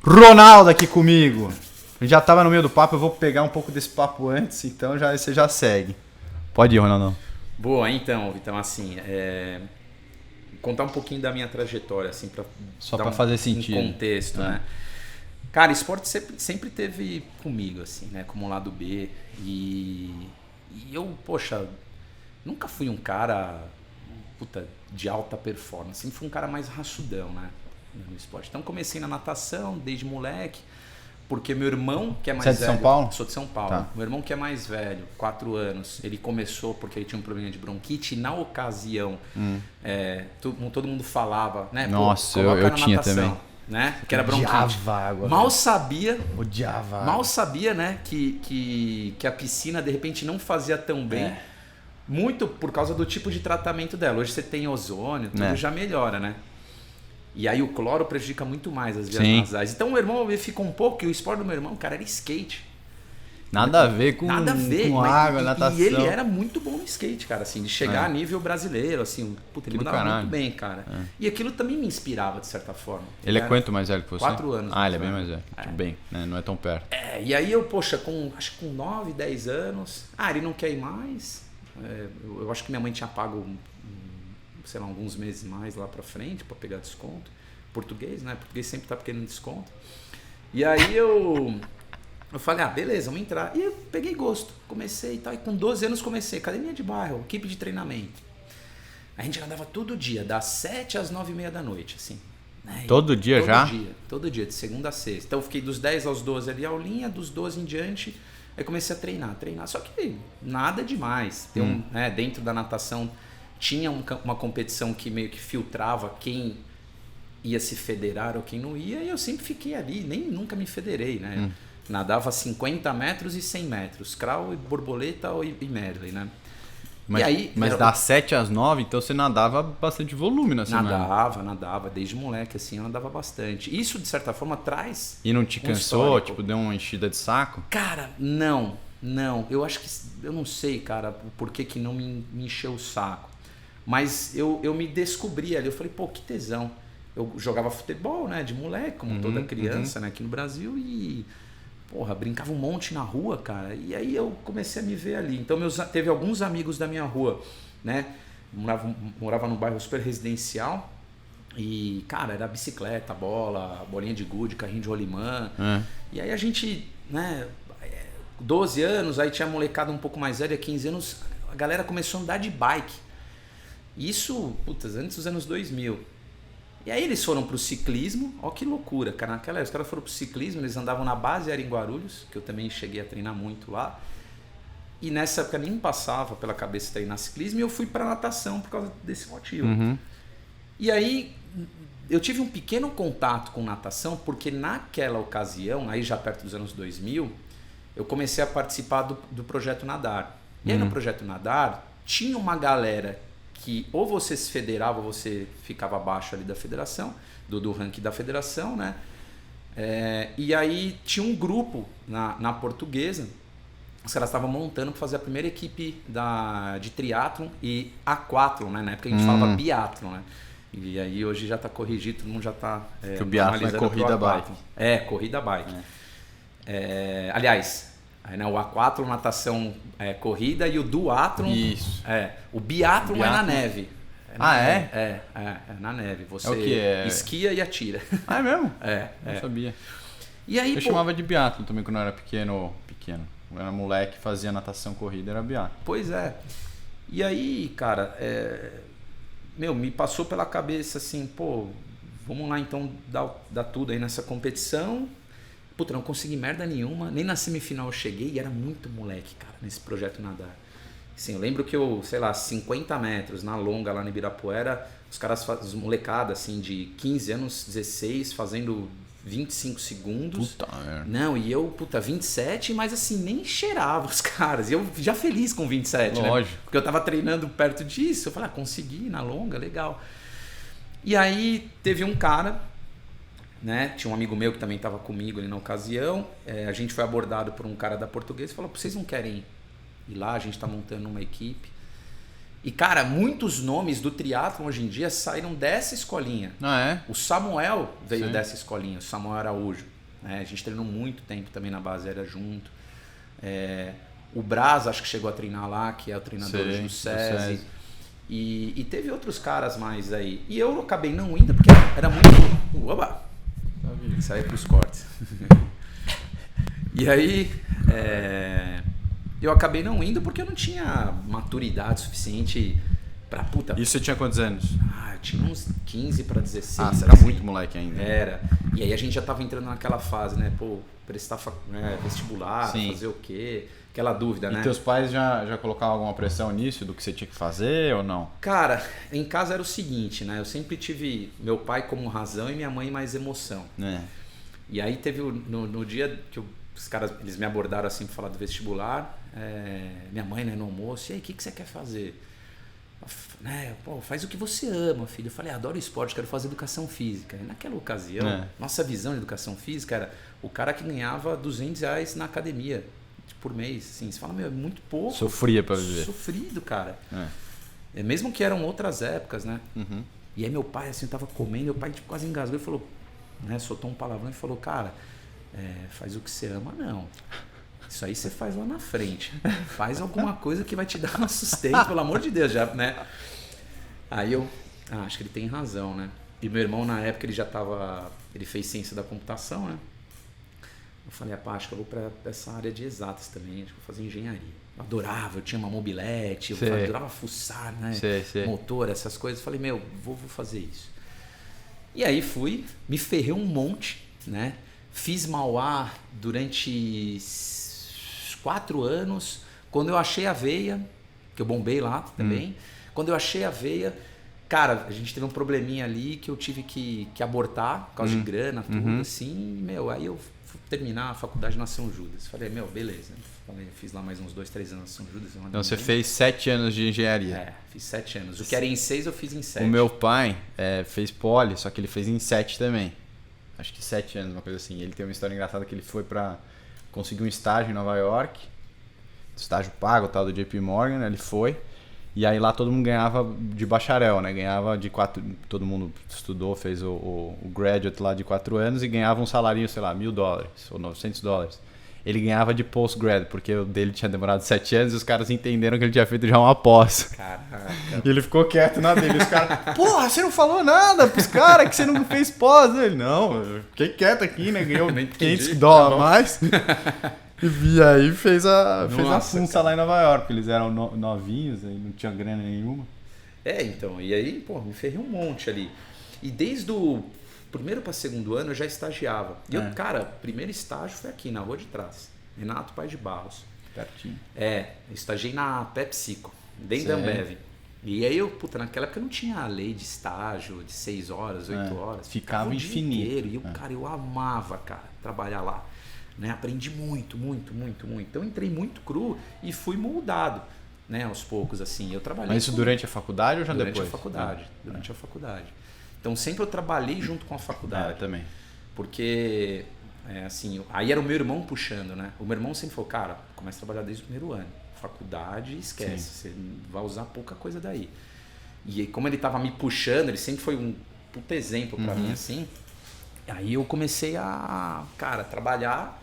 Ronaldo aqui comigo. A gente já tava no meio do papo, eu vou pegar um pouco desse papo antes, então você já segue. Pode ir, Ronaldo. Boa, então assim, contar um pouquinho da minha trajetória, assim, só para fazer sentido. Um contexto, né? Cara, esporte sempre teve comigo, assim, né? Como lado B. E eu, poxa, nunca fui um cara de alta performance. Sempre fui um cara mais raçudão, né? No esporte. Então comecei na natação desde moleque, porque meu irmão, que é mais velho... Você é de São Paulo? Sou de São Paulo. Tá. Meu irmão, que é mais velho, 4 anos, ele começou porque ele tinha um problema de bronquite e na ocasião todo mundo falava, né? Nossa, eu tinha também. Né? Que era bronquite. Odiava água. Odiava, mal sabia, né? Que a piscina de repente não fazia tão bem. Muito por causa do tipo de tratamento dela. Hoje você tem ozônio, tudo já melhora, né? E aí o cloro prejudica muito mais as vias nasais. Então o meu irmão ficou um pouco, e o esporte do meu irmão, cara, era skate. Nada a ver com água, natação. E ele era muito bom no skate, cara, assim, de chegar a nível brasileiro, assim, ele mandava muito bem, cara. E aquilo também me inspirava, de certa forma. Ele é quanto mais velho que você? 4 anos. Ah, ele é bem mais velho. Bem, né? Não é tão perto. E aí eu, poxa, acho que com 9, 10 anos, ele não quer ir mais. Eu acho que minha mãe tinha pago, sei lá, alguns meses mais lá pra frente pra pegar desconto. Português, né? Português sempre tá querendo desconto. E aí eu falei, beleza, vamos entrar. E eu peguei gosto, comecei e tal. E com 12 anos comecei, academia de bairro, equipe de treinamento. A gente andava todo dia, das 7 às 9h30 da noite, assim. Né? Todo dia já? Todo dia, de segunda a sexta. Então eu fiquei dos 10 aos 12 ali aulinha, dos 12 em diante, aí comecei a treinar. Só que nada demais. Dentro da natação tinha uma competição que meio que filtrava quem ia se federar ou quem não ia, e eu sempre fiquei ali, nunca me federei, né? Nadava 50 metros e 100 metros, crawl, borboleta e medley, né? Mas das 7 às 9, então você nadava bastante volume na semana. Nadava, desde moleque, assim, eu nadava bastante. Isso, de certa forma, traz... E não te cansou? Tipo, deu uma enchida de saco? Cara, não. Eu acho que... Eu não sei, cara, por que não me encheu o saco. Mas eu me descobri ali, eu falei, pô, que tesão. Eu jogava futebol, né, de moleque, como toda criança, né, aqui no Brasil, e, brincava um monte na rua, cara, e aí eu comecei a me ver ali. Então, teve alguns amigos da minha rua, né, morava num bairro super residencial, e, cara, era bicicleta, bolinha de gude, carrinho de rolimã, e aí a gente, né, 12 anos, aí tinha molecada um pouco mais velha, 15 anos, a galera começou a andar de bike. Isso, antes dos anos 2000. E aí eles foram pro ciclismo, ó que loucura, cara, naquela época os caras foram pro ciclismo, eles andavam na base aérea em Guarulhos, que eu também cheguei a treinar muito lá, e nessa época nem passava pela cabeça treinar ciclismo, e eu fui pra natação por causa desse motivo. E aí eu tive um pequeno contato com natação, porque naquela ocasião, aí já perto dos anos 2000, eu comecei a participar do Projeto Nadar. E aí no Projeto Nadar tinha uma galera que ou você se federava ou você ficava abaixo ali da federação, do ranking da federação, né? E aí tinha um grupo na Portuguesa, os caras estavam montando para fazer a primeira equipe de triatlon e aquatlon, né? Na época a gente falava biatlon, né? E aí hoje já está corrigido, todo mundo já está que o biatlon é corrida bike. Corrida bike. Aliás... o aquatlon, natação, corrida, e o duatlon... Isso. O biatlon é na neve. É na neve. Você o que esquia e atira. É mesmo? Não sabia. E aí, eu chamava de biatlon também quando eu era pequeno. Quando eu era moleque, fazia natação, corrida, era biatlon. Pois é. E aí, cara, me passou pela cabeça assim, vamos lá então dar tudo aí nessa competição. Não consegui merda nenhuma, nem na semifinal eu cheguei, e era muito moleque, cara, nesse Projeto Nadar. Assim, eu lembro que 50 metros na longa lá no Ibirapuera, os caras, os molecadas assim, de 15 anos, 16, fazendo 25 segundos. Puta merda. Não, e eu, 27, mas assim, nem cheirava os caras. E eu já feliz com 27, Lógico. né? Porque eu tava treinando perto disso, eu falei, consegui na longa, legal. E aí teve um cara... Né? Tinha um amigo meu que também estava comigo ali na ocasião, a gente foi abordado por um cara da Portuguesa e falou, vocês não querem ir lá, a gente está montando uma equipe. E cara, muitos nomes do triatlon hoje em dia saíram dessa escolinha. O Samuel veio dessa escolinha, o Samuel Araújo, né? A gente treinou muito tempo também na base aérea junto. O Braz, acho que chegou a treinar lá, que é o treinador do SESI. E teve outros caras mais aí. E eu acabei não indo porque era muito... Oba! Isso aí é pros cortes. E aí... eu acabei não indo porque eu não tinha maturidade suficiente pra puta. Isso você tinha quantos anos? Eu tinha uns 15 pra 16. Você era muito moleque ainda. Era. E aí a gente já tava entrando naquela fase, né? Pô, prestar vestibular, Sim. fazer o quê? Aquela dúvida, né? E teus pais já colocavam alguma pressão nisso, do que você tinha que fazer ou não? Cara, em casa era o seguinte, né? Eu sempre tive meu pai como razão e minha mãe mais emoção. E aí teve no dia que os caras eles me abordaram assim pra falar do vestibular, minha mãe, né, no almoço, e aí, o que você quer fazer? Pô, faz o que você ama, filho. Eu falei, adoro esporte, quero fazer educação física. E naquela ocasião, nossa visão de educação física era o cara que ganhava R$200 na academia por mês. Assim, você fala, meu, é muito pouco. Sofria pra viver. Sofrido, cara. Mesmo que eram outras épocas, né? Uhum. E aí meu pai, assim, tava comendo, meu pai tipo, quase engasgou e falou, né, soltou um palavrão e falou, cara, faz o que você ama, não. Isso aí você faz lá na frente. Faz alguma coisa que vai te dar sustento, pelo amor de Deus, já, né? Aí eu, acho que ele tem razão, né? E meu irmão, na época, ele fez ciência da computação, né? Eu falei, acho que eu vou pra essa área de exatas também, acho que vou fazer engenharia. Eu adorava, eu tinha uma mobilete, eu adorava fuçar, né? Motor, essas coisas. Eu falei, meu, vou fazer isso. E aí fui, me ferrei um monte, né? Fiz Mauá durante 4 anos. Quando eu achei a veia, que eu bombei lá também, quando eu achei a veia, cara, a gente teve um probleminha ali que eu tive que abortar por causa de grana, tudo assim. Meu, aí eu fui terminar a faculdade na São Judas. Falei, meu, beleza. Falei, fiz lá mais uns 2, 3 anos na São Judas. Então você fez 7 anos de engenharia. Fiz 7 anos. O que era em 6 eu fiz em 7. O meu pai fez poli, só que ele fez em 7 também. Acho que 7 anos, uma coisa assim. Ele tem uma história engraçada que ele foi pra conseguir um estágio em Nova York. Estágio pago, tal, do JP Morgan, né? Ele foi. E aí lá todo mundo ganhava de bacharel, né? Ganhava de 4... Todo mundo estudou, fez o graduate lá de 4 anos e ganhava um salário, sei lá, $1.000 ou $900. Ele ganhava de postgrad, porque o dele tinha demorado 7 anos e os caras entenderam que ele tinha feito já uma pós. Caraca. E ele ficou quieto na dele. Os caras, porra, você não falou nada pros caras que você não fez pós. Ele, não, eu fiquei quieto aqui, né? Ganhou $500 a mais. E aí fez a funça lá em Nova York. Eles eram novinhos, aí não tinha grana nenhuma. Então, e aí, pô, me ferrei um monte ali. E desde o primeiro para segundo ano eu já estagiava. E eu, cara, primeiro estágio foi aqui na Rua de Trás. Renato Paes de Barros. Pertinho. Eu estagiei na PepsiCo, dentro da Ambev. E aí eu, naquela época não tinha a lei de estágio de 6 horas, 8 horas. Ficava o infinito. Dia inteiro. E eu, cara, eu amava, cara, trabalhar lá. Né? Aprendi muito. Então eu entrei muito cru e fui moldado, né? Aos poucos, assim. Eu trabalhei. Mas isso durante a faculdade ou já durante depois? A faculdade, durante a faculdade. Então sempre eu trabalhei junto com a faculdade. Também. Porque, assim, aí era o meu irmão puxando, né? O meu irmão sempre falou, cara, começa a trabalhar desde o primeiro ano. Faculdade, esquece. Sim. Você vai usar pouca coisa daí. E aí, como ele tava me puxando, ele sempre foi um puta exemplo pra mim, assim. Aí eu comecei a, cara, trabalhar.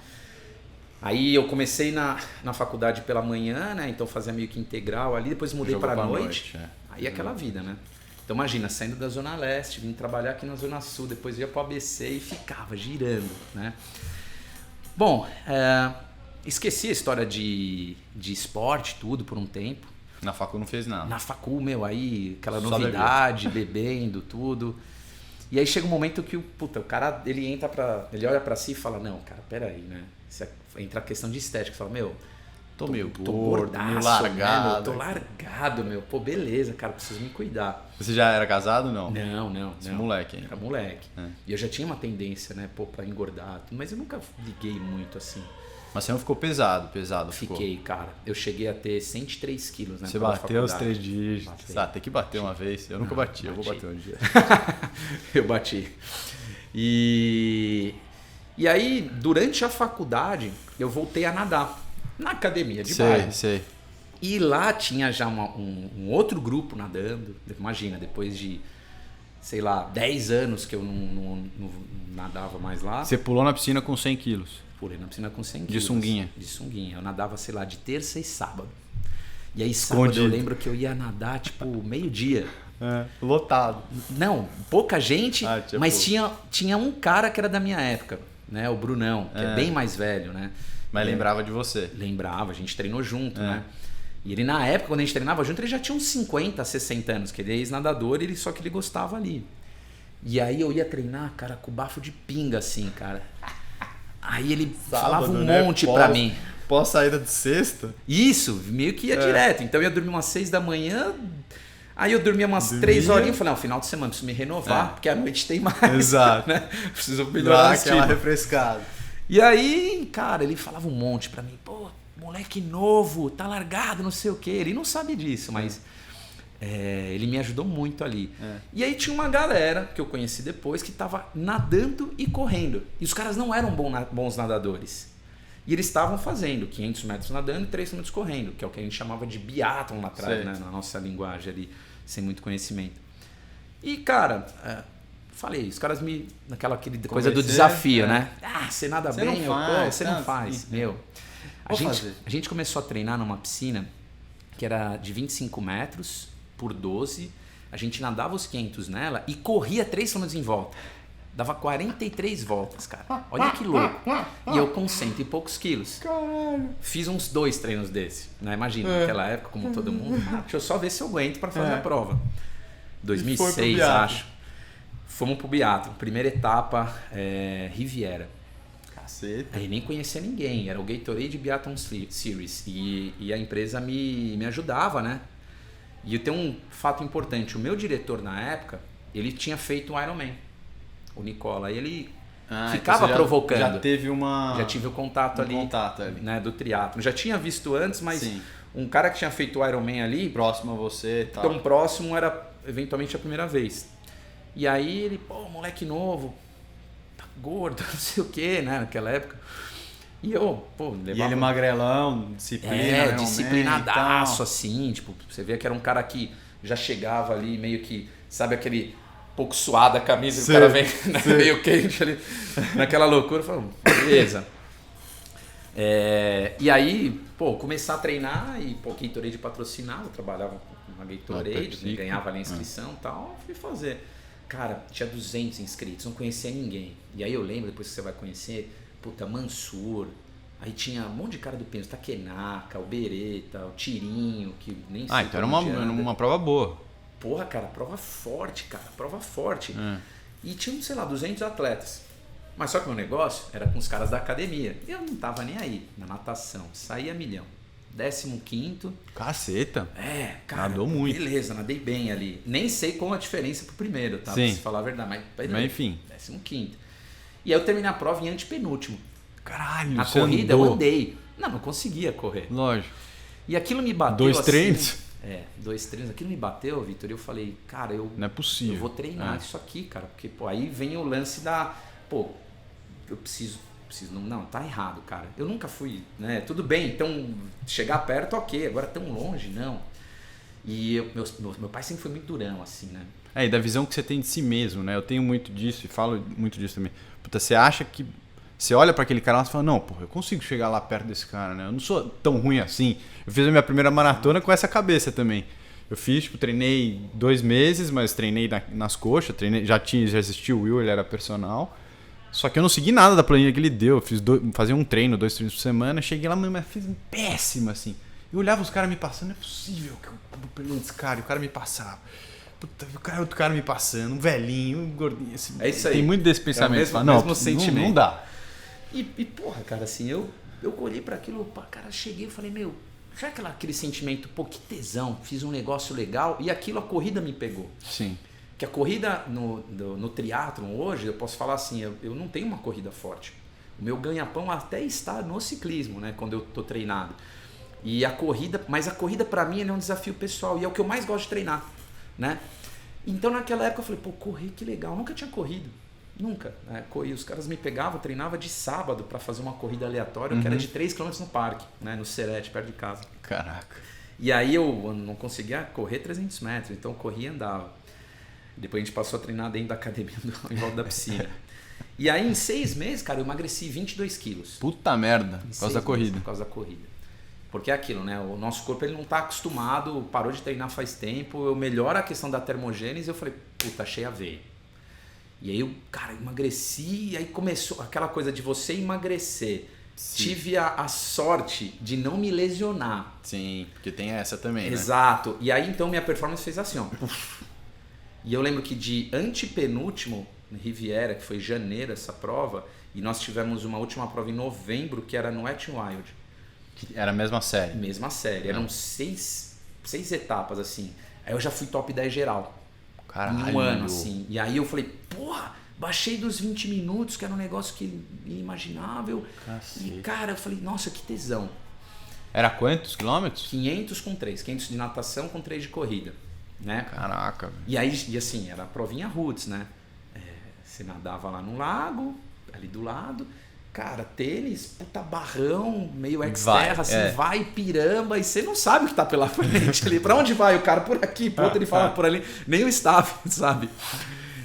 Aí eu comecei na faculdade pela manhã, né? Então fazia meio que integral ali, depois mudei para a noite. Aí aquela vida, né? Então imagina, saindo da Zona Leste, vim trabalhar aqui na Zona Sul, depois ia para o ABC e ficava girando, né? Bom, esqueci a história de esporte, tudo, por um tempo. Na facu não fez nada. Na facu, meu, aí aquela novidade, bebendo, tudo. E aí chega um momento que o cara, ele olha pra si e fala, não, cara, peraí, né? Entra a questão de estética, fala, meu, tô meio gordo, meio largado. Né, meu? Tô largado, meu. Pô, beleza, cara, preciso me cuidar. Você já era casado, não? Não. Você moleque, hein? Era moleque. E eu já tinha uma tendência, né, pra engordar, mas eu nunca liguei muito assim. Mas você não ficou pesado Fiquei, cara. Eu cheguei a ter 103 quilos, né? Você bateu os 3 dígitos. Tem que bater uma vez. Eu nunca bati, eu vou bater um dia. Eu bati. E aí, durante a faculdade, eu voltei a nadar. Na academia de bairro. Sei. E lá tinha já um outro grupo nadando. Imagina, depois de sei lá, 10 anos que eu não nadava mais lá. Você pulou na piscina com 100 quilos? Pulei na piscina com 100 De quilos. sunguinha? De sunguinha. Eu nadava, sei lá, de terça e sábado. E aí sábado eu lembro que eu ia nadar tipo meio-dia. Lotado. Não, pouca gente, mas pouco. tinha um cara que era da minha época, né? O Brunão, que é bem mais velho, né? Mas lembrava de você. Lembrava, a gente treinou junto, né? E ele na época, quando a gente treinava junto, ele já tinha uns 50, 60 anos, que ele é ex-nadador, só que ele gostava ali. E aí eu ia treinar, cara, com bafo de pinga, assim, cara. Aí ele falava um monte pra mim. Pós saída de sexta? Isso, meio que ia direto. Então eu ia dormir umas 6 da manhã, aí eu dormia umas 3 horinhas e falei, não, final de semana preciso me renovar, porque à noite tem mais. Exato. Né? Preciso melhorar aquela refrescada. E aí, cara, ele falava um monte pra mim, pô, moleque novo, tá largado, não sei o quê. Ele não sabe disso, mas ele me ajudou muito ali. E aí tinha uma galera que eu conheci depois que tava nadando e correndo. E os caras não eram bons nadadores. E eles estavam fazendo 500 metros nadando e 3 metros correndo, que é o que a gente chamava de biatlon lá atrás, né? Na nossa linguagem ali, sem muito conhecimento. E, cara, falei, os caras aquele coisa do desafio, né? Ah, você nada bem, você não faz. Meu, a gente começou a treinar numa piscina que era de 25 metros por 12. A gente nadava os 500 nela e corria 3 km em volta. Dava 43 voltas, cara. Olha que louco. E eu com 100 e poucos quilos. Caralho. Fiz uns 2 treinos desse. Né? Imagina, naquela época, como todo mundo. Deixa eu só ver se eu aguento para fazer a prova. 2006, acho. Fomos pro biatlon. Primeira etapa, Riviera. Caceta. Aí nem conhecia ninguém. Era o Gatorade Biathlon Series. E a empresa me ajudava, né? E tem um fato importante. O meu diretor na época, ele tinha feito um Ironman. O Nicola, ele ficava então provocando. Já teve Já tive o contato ali. Né, do triatlo. Já tinha visto antes, mas um cara que tinha feito o Ironman ali, próximo a você, tal. Tão próximo, era eventualmente a primeira vez. E aí ele, pô, moleque novo, tá gordo, não sei o que, né, naquela época. E eu, pô, levava... E ele magrelão, disciplina, disciplinadaço, assim, tipo, você vê que era um cara que já chegava ali meio que, sabe aquele pouco suada a camisa, o cara vem meio quente ali, naquela loucura, eu falei, beleza. E aí, pô, começar a treinar e, pô, Gatorade patrocinava, eu trabalhava com uma Gatorade, ganhava ali a inscrição e tal, fui fazer. Cara, tinha 200 inscritos, não conhecia ninguém. E aí eu lembro, depois que você vai conhecer, puta, Mansur, aí tinha um monte de cara do Peso, Takenaka, o Beretta, o Tirinho, que nem sei. Então era uma prova boa. Porra, cara, prova forte, cara, prova forte. E tinha, sei lá, 200 atletas. Mas só que o meu negócio era com os caras da academia. E eu não tava nem aí, na natação, saía milhão. 15º. Caceta. Cara. Nadou muito. Beleza, nadei bem ali. Nem sei qual a diferença pro primeiro, tá? Pra se falar a verdade. Mas enfim. 15º. E aí eu terminei a prova em antepenúltimo. Caralho, na corrida eu andei. Não conseguia correr. Lógico. E aquilo me bateu 2 treinos? 2 treinos. Aquilo me bateu, Vitor, e eu falei, cara, não é possível. Eu vou treinar isso aqui, cara. Porque, pô, aí vem o lance da... Pô, eu preciso não, tá errado, cara. Eu nunca fui, né? Tudo bem, então chegar perto, ok. Agora tão longe, não. E meu pai sempre foi muito durão, assim, né? E da visão que você tem de si mesmo, né? Eu tenho muito disso e falo muito disso também. Puta, você acha que... Você olha pra aquele cara lá e fala, não, porra, eu consigo chegar lá perto desse cara, né? Eu não sou tão ruim assim. Eu fiz a minha primeira maratona com essa cabeça também. Eu fiz, treinei 2 meses, mas treinei nas coxas, já assisti o Will, ele era personal. Só que eu não segui nada da planilha que ele deu. Eu fazia um treino, 2 treinos por semana, cheguei lá, mas fiz péssimo, assim. Eu olhava os caras me passando, não é possível que eu peguei esse cara, e o cara me passava. Puta, outro cara me passando, um velhinho, um gordinho. Assim, é isso aí. Tem muito desse pensamento. Mesmo sentimento. Não dá. E porra, cara, assim, eu olhei para aquilo, cara, cheguei e falei, meu, sabe aquele sentimento, pô, que tesão, fiz um negócio legal e aquilo, a corrida me pegou. Sim. Que a corrida no triatlon hoje, eu posso falar assim, eu não tenho uma corrida forte. O meu ganha-pão até está no ciclismo, né, quando eu tô treinado. Mas a corrida para mim é um desafio pessoal e é o que eu mais gosto de treinar, né? Então naquela época eu falei, pô, correr, que legal, nunca tinha corrido. Nunca. Né? E os caras me pegavam, eu treinava de sábado para fazer uma corrida aleatória, que era de 3 km no parque, né? No Serete, perto de casa. Caraca. E aí eu não conseguia correr 300 metros, então eu corria e andava. Depois a gente passou a treinar dentro da academia em volta da piscina. E aí em 6 meses, cara, eu emagreci 22 quilos. Puta merda, por causa da corrida. Por causa da corrida. Porque é aquilo, né? O nosso corpo ele não tá acostumado, parou de treinar faz tempo, eu melhoro a questão da termogênese, eu falei, puta, achei a veia. E aí eu, cara, emagreci, e aí começou aquela coisa de você emagrecer. Sim. Tive a sorte de não me lesionar. Sim, porque tem essa também, né? Exato. E aí então minha performance fez assim, ó. E eu lembro que de antepenúltimo, Riviera, que foi em janeiro essa prova, e nós tivemos uma última prova em novembro, que era no Wet n Wild. Era a mesma série? Mesma série. Eram 6 etapas, assim. Aí eu já fui top 10 geral. Caralho. Em um ano, assim. E aí eu falei, porra, baixei dos 20 minutos, que era um negócio que inimaginável. Cacete. E, cara, eu falei, nossa, que tesão. Era quantos quilômetros? 500 com 3. 500 de natação com 3 de corrida. Né? Caraca. Velho. E aí, e assim, era a provinha roots, né? Você nadava lá no lago, ali do lado. Cara, tênis, puta barrão, meio ex-terra, assim, vai piramba, e você não sabe o que tá pela frente ali. Pra onde vai o cara? Por aqui, por outro ele fala por ali. Nem o staff, sabe?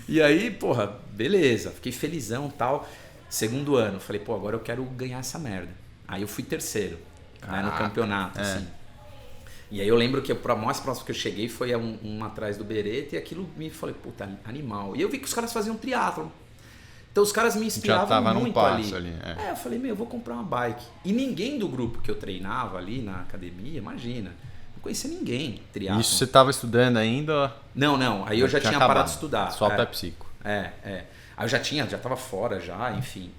E aí, porra, beleza. Fiquei felizão e tal. Segundo ano, falei, pô, agora eu quero ganhar essa merda. Aí eu fui terceiro, né, no campeonato, assim. E aí eu lembro que a mais próxima que eu cheguei foi um atrás do Beretta, e aquilo me falei, puta, animal. E eu vi que os caras faziam triatlon. Então os caras me inspiravam já tava muito num passo ali. Eu falei, eu vou comprar uma bike. E ninguém do grupo que eu treinava ali na academia, imagina, não conhecia ninguém, triatlon. Isso você tava estudando ainda? Não. Aí eu já tinha parado de estudar. Só Pepsico. Aí eu já tava fora já, enfim.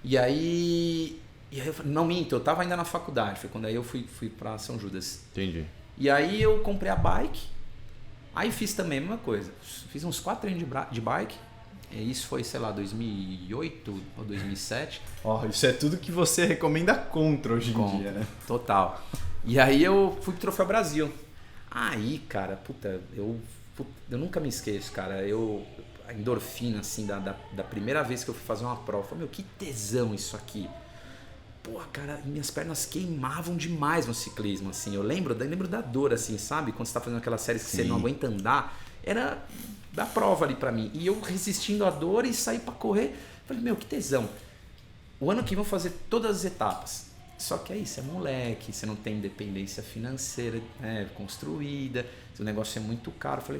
E aí eu falei, não minto, eu tava ainda na faculdade. Foi quando aí eu fui pra São Judas. Entendi. E aí eu comprei a bike. Aí fiz também a mesma coisa. Fiz uns 4 treinos de bike. Isso foi, sei lá, 2008 ou 2007. Isso é tudo que você recomenda contra hoje em dia, né? Total. E aí eu fui pro Troféu Brasil. Aí, cara, eu nunca me esqueço, cara. A endorfina, assim, da primeira vez que eu fui fazer uma prova. Eu falei, que tesão isso aqui. Pô, cara, minhas pernas queimavam demais no ciclismo, assim. Eu lembro da dor, assim, sabe? Quando você tá fazendo aquelas séries que você não aguenta andar. Era da prova ali pra mim. E eu resistindo à dor e saí pra correr. Falei, que tesão. O ano que vem eu vou fazer todas as etapas. Só que aí você é moleque, você não tem independência financeira, né, construída, o negócio é muito caro. Falei,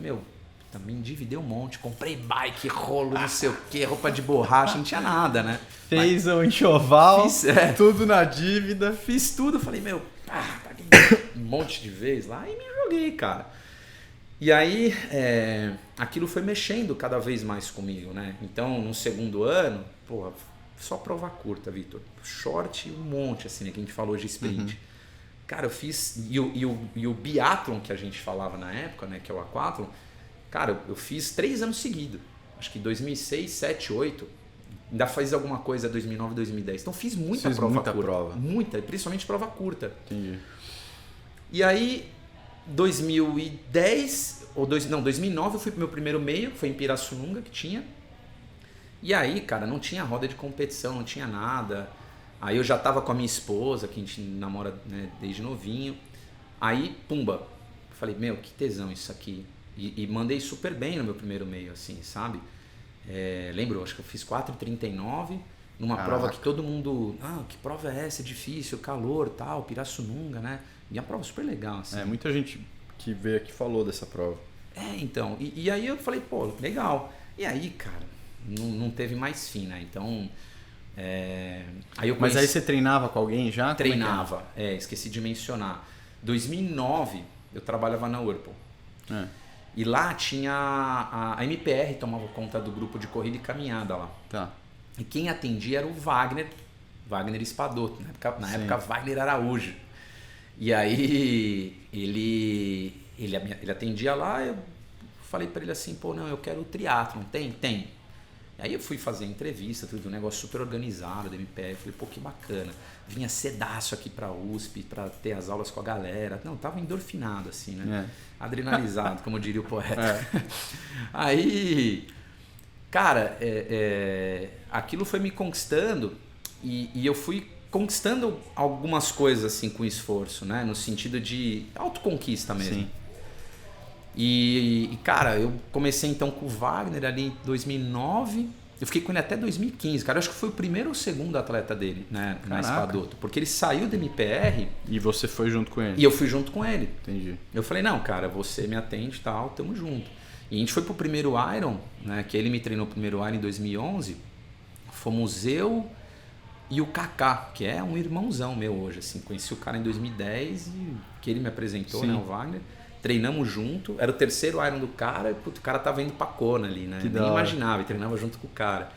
também endividei um monte, comprei bike, rolo, não sei o que, roupa de borracha, não tinha nada, né? Fez o enxoval, tudo na dívida. Fiz tudo, falei, paguei um monte de vez lá e me joguei, cara. E aí, aquilo foi mexendo cada vez mais comigo, né? Então, no segundo ano, só prova curta, Vitor. Short um monte, assim, né? Que a gente falou de sprint. Cara, eu fiz... E o biathlon que a gente falava na época, né? Que é o aquathlon. Cara, eu fiz 3 anos seguidos. Acho que 2006, 2007, 2008. Ainda fiz alguma coisa 2009, 2010. Então, fiz muita prova curta. Muita, principalmente prova curta. Entendi. E aí... 2009 eu fui pro meu primeiro meio, foi em Pirassununga que tinha. E aí, cara, não tinha roda de competição, não tinha nada. Aí eu já tava com a minha esposa, que a gente namora, né, desde novinho. Aí, pumba, falei, que tesão isso aqui. E mandei super bem no meu primeiro meio, assim, sabe? Lembro, acho que eu fiz 4,39 numa prova que todo mundo... que prova é essa? É difícil, calor, tal, Pirassununga, né? E a prova super legal, assim. Muita gente que veio aqui falou dessa prova. Então. E aí eu falei, legal. E aí, cara, não teve mais fim, né? Então... Mas aí você treinava com alguém já? Treinava, esqueci de mencionar. 2009, eu trabalhava na Whirlpool. E lá tinha a MPR, tomava conta do grupo de corrida e caminhada lá. Tá. E quem atendia era o Wagner Espadoto. Na época Wagner Araújo. E aí ele atendia lá, eu falei para ele assim, eu quero o triatlon, tem? Tem. Aí eu fui fazer entrevista, tudo, um negócio super organizado da MPF, falei, que bacana. Vinha cedaço aqui pra USP, pra ter as aulas com a galera. Não, tava endorfinado assim, né? Adrenalizado, como diria o poeta. Aí, cara, aquilo foi me conquistando e eu fui conquistando algumas coisas assim com esforço, né? No sentido de autoconquista mesmo. Sim. E, cara, eu comecei então com o Wagner ali em 2009. Eu fiquei com ele até 2015, cara. Eu acho que foi o primeiro ou o segundo atleta dele, né? Na Espadoto. Porque ele saiu do MPR. E você foi junto com ele? E eu fui junto com ele. Entendi. Eu falei, não, cara, você me atende e tal, tamo junto. E a gente foi pro primeiro Iron, né? Que ele me treinou pro primeiro Iron em 2011. Fomos eu e o Kaká, que é um irmãozão meu hoje, assim. Conheci o cara em 2010 e que ele me apresentou, né? O Wagner. Treinamos junto, era o terceiro Iron do cara, e o cara tava indo pra Kona ali, né? Nem imaginava, e treinava junto com o cara.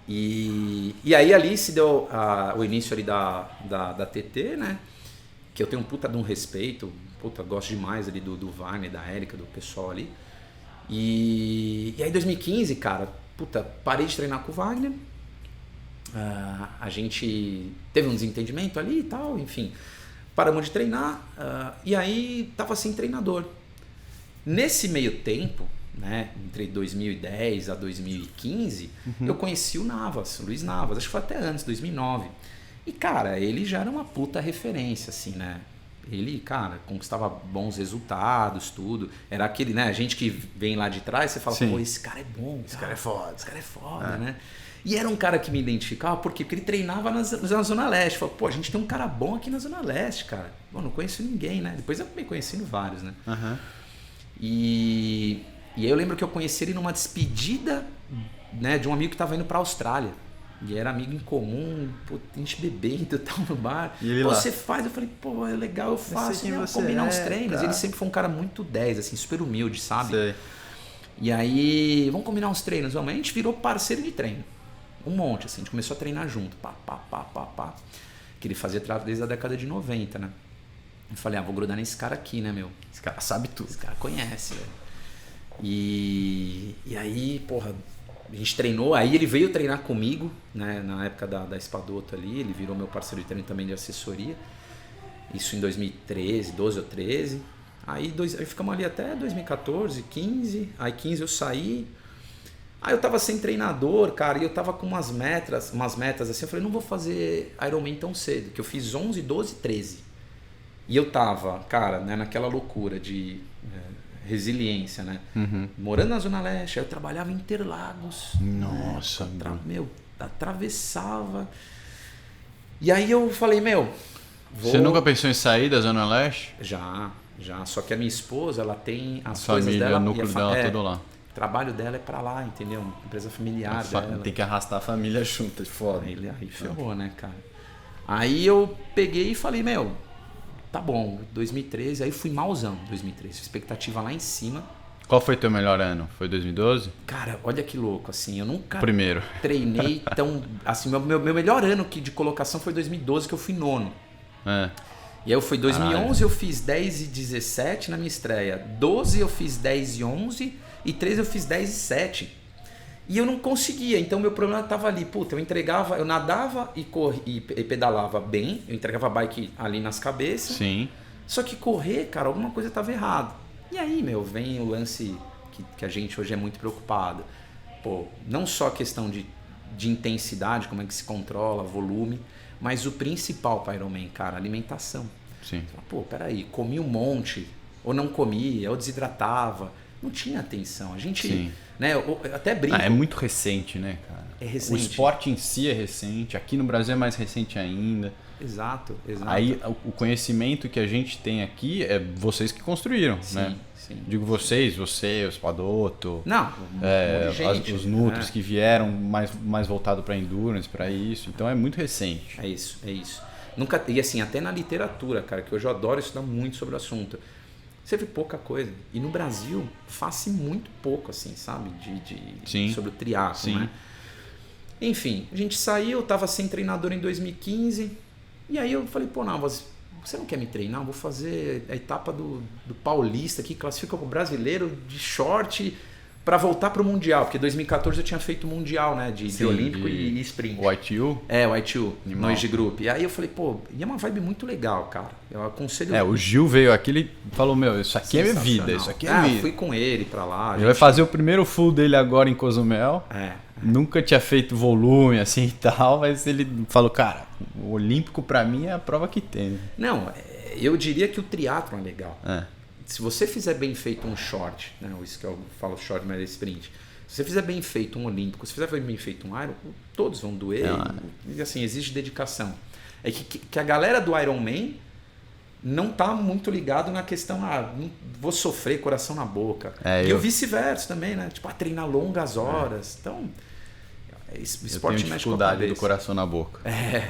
E aí ali se deu o início ali da TT, né? Que eu tenho um puta de um respeito, puta, gosto demais ali do Wagner, da Érica, do pessoal ali. E aí em 2015, cara, puta, parei de treinar com o Wagner. A gente teve um desentendimento ali e tal, enfim. Paramos de treinar e aí tava sem treinador. Nesse meio tempo, né, entre 2010 a 2015, eu conheci o Navas, o Luiz Navas, acho que foi até antes, 2009. E, cara, ele já era uma puta referência, assim, né? Ele, cara, conquistava bons resultados, tudo. Era aquele, né, a gente que vem lá de trás, você fala, pô, esse cara é bom, esse cara é foda. Esse cara é foda, né? E era um cara que me identificava, por quê? Porque ele treinava na Zona Leste. Falei, pô, a gente tem um cara bom aqui na Zona Leste, cara. Bom, não conheço ninguém, né? Depois eu acabei conhecendo vários, né? E aí eu lembro que eu conheci ele numa despedida, né, de um amigo que tava indo pra Austrália. E era amigo em comum, pô, a gente bebendo e tal no bar. E ele pô, você faz? Eu falei, pô, é legal, eu faço. Vamos combinar uns treinos. Tá. Ele sempre foi um cara muito 10, assim, super humilde, sabe? Sei. E aí, vamos combinar uns treinos, vamos. A gente virou parceiro de treino. Um monte, assim, a gente começou a treinar junto, pá. Que ele fazia desde a década de 90, né? Eu falei, vou grudar nesse cara aqui, né, meu? Esse cara sabe tudo. Esse cara conhece, velho. E aí, porra, a gente treinou, aí ele veio treinar comigo, né, na época da Espadoto ali, ele virou meu parceiro de treino também de assessoria. Isso em 2013, 12 ou 13. Aí ficamos ali até 2014, 15. Aí 15 eu saí. Aí eu tava sem treinador, cara, e eu tava com umas metas assim, eu falei, não vou fazer Ironman tão cedo, que eu fiz 11, 12, 13. E eu tava, cara, né, naquela loucura de resiliência, né? Morando na Zona Leste, aí eu trabalhava em Interlagos. Nossa, né? Meu, atravessava. E aí eu falei, Você nunca pensou em sair da Zona Leste? Já. Só que a minha esposa, ela tem as família, coisas dela. O núcleo dela todo lá. O trabalho dela é pra lá, entendeu? Empresa familiar dela. Tem que arrastar a família junto, de foda. Aí ferrou, né, cara? Aí eu peguei e falei, tá bom, 2013, aí fui malzão, 2013. Expectativa lá em cima. Qual foi teu melhor ano? Foi 2012? Cara, olha que louco, assim, eu nunca Primeiro. Treinei tão... Assim, meu melhor ano de colocação foi 2012, que eu fui nono. E aí eu fui 2011, eu fiz 10 e 17 na minha estreia. 12 eu fiz 10 e 11 e 13 eu fiz 10 e 7. E eu não conseguia, então meu problema estava ali. Puta, eu nadava e pedalava bem, eu entregava a bike ali nas cabeças. Sim. Só que correr, cara, alguma coisa estava errada. E aí, vem o lance que a gente hoje é muito preocupado. Pô, não só a questão de intensidade, como é que se controla, volume, mas o principal para Ironman, cara, alimentação. Sim. Pô, peraí, comi um monte, ou não comia, ou desidratava. Não tinha atenção. A gente, Sim. né, eu até brinco. É muito recente, né, cara? É recente. O esporte em si é recente, aqui no Brasil é mais recente ainda. Exato. Aí o conhecimento que a gente tem aqui é vocês que construíram, né? Sim. Digo você, o Spadoto. Não, gente, os Nutris que vieram mais voltado para endurance, para isso. Então é muito recente. É isso. Nunca, e assim, até na literatura, cara, que hoje eu adoro estudar muito sobre o assunto. Você vê pouca coisa. E no Brasil, faz-se muito pouco, assim, sabe? Sobre o triatlo, né? Enfim, a gente saiu, eu tava sem treinador em 2015. E aí eu falei, pô, Navas, você não quer me treinar? Eu vou fazer a etapa do Paulista, que classifica o brasileiro de short para voltar pro Mundial. Porque em 2014 eu tinha feito o Mundial, né? De Olímpico e Sprint. O ITU? O ITU, no Age Group. E aí eu falei, pô, e é uma vibe muito legal, cara. Eu aconselho... o Gil veio aqui, ele falou, isso aqui é minha vida, isso aqui é vida. Eu fui com ele pra lá. Ele vai fazer o primeiro full dele agora em Cozumel. Nunca tinha feito volume assim e tal, mas ele falou, cara, o Olímpico pra mim é a prova que tem. Não, eu diria que o triatlon é legal. se você fizer bem feito um short, né? Isso que eu falo short, mas é sprint. Se você fizer bem feito um olímpico, se fizer bem feito um Iron, todos vão doer. E assim, exige dedicação. É que a galera do Ironman não tá muito ligado na questão, não vou sofrer coração na boca. E o vice-versa também, né? Tipo, treinar longas horas. Então, esporte eu tenho dificuldade do coração na boca.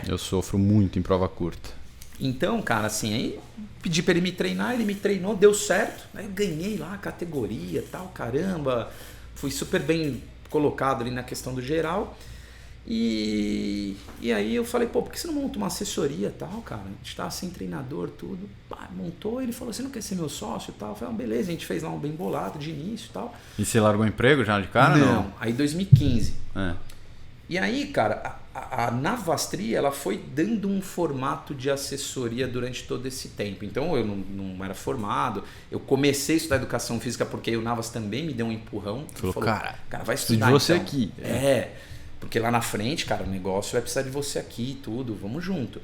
Eu sofro muito em prova curta. Então, cara, assim, aí pedi pra ele me treinar, ele me treinou, deu certo. Aí eu ganhei lá a categoria, tal, caramba. Fui super bem colocado ali na questão do geral. E aí eu falei, pô, por que você não monta uma assessoria e tal, cara? A gente tá sem treinador, tudo. Pá, montou, ele falou, você não quer ser meu sócio e tal? Eu falei, beleza, a gente fez lá um bem bolado de início e tal. E você largou o emprego já de cara? Não, aí 2015. E aí, cara, a Navastri, ela foi dando um formato de assessoria durante todo esse tempo. Então, eu não era formado. Eu comecei a estudar educação física porque o Navas também me deu um empurrão. Falou, cara, vai estudar de você então. aqui. Porque lá na frente, cara, o negócio vai precisar de você aqui e tudo. Vamos junto.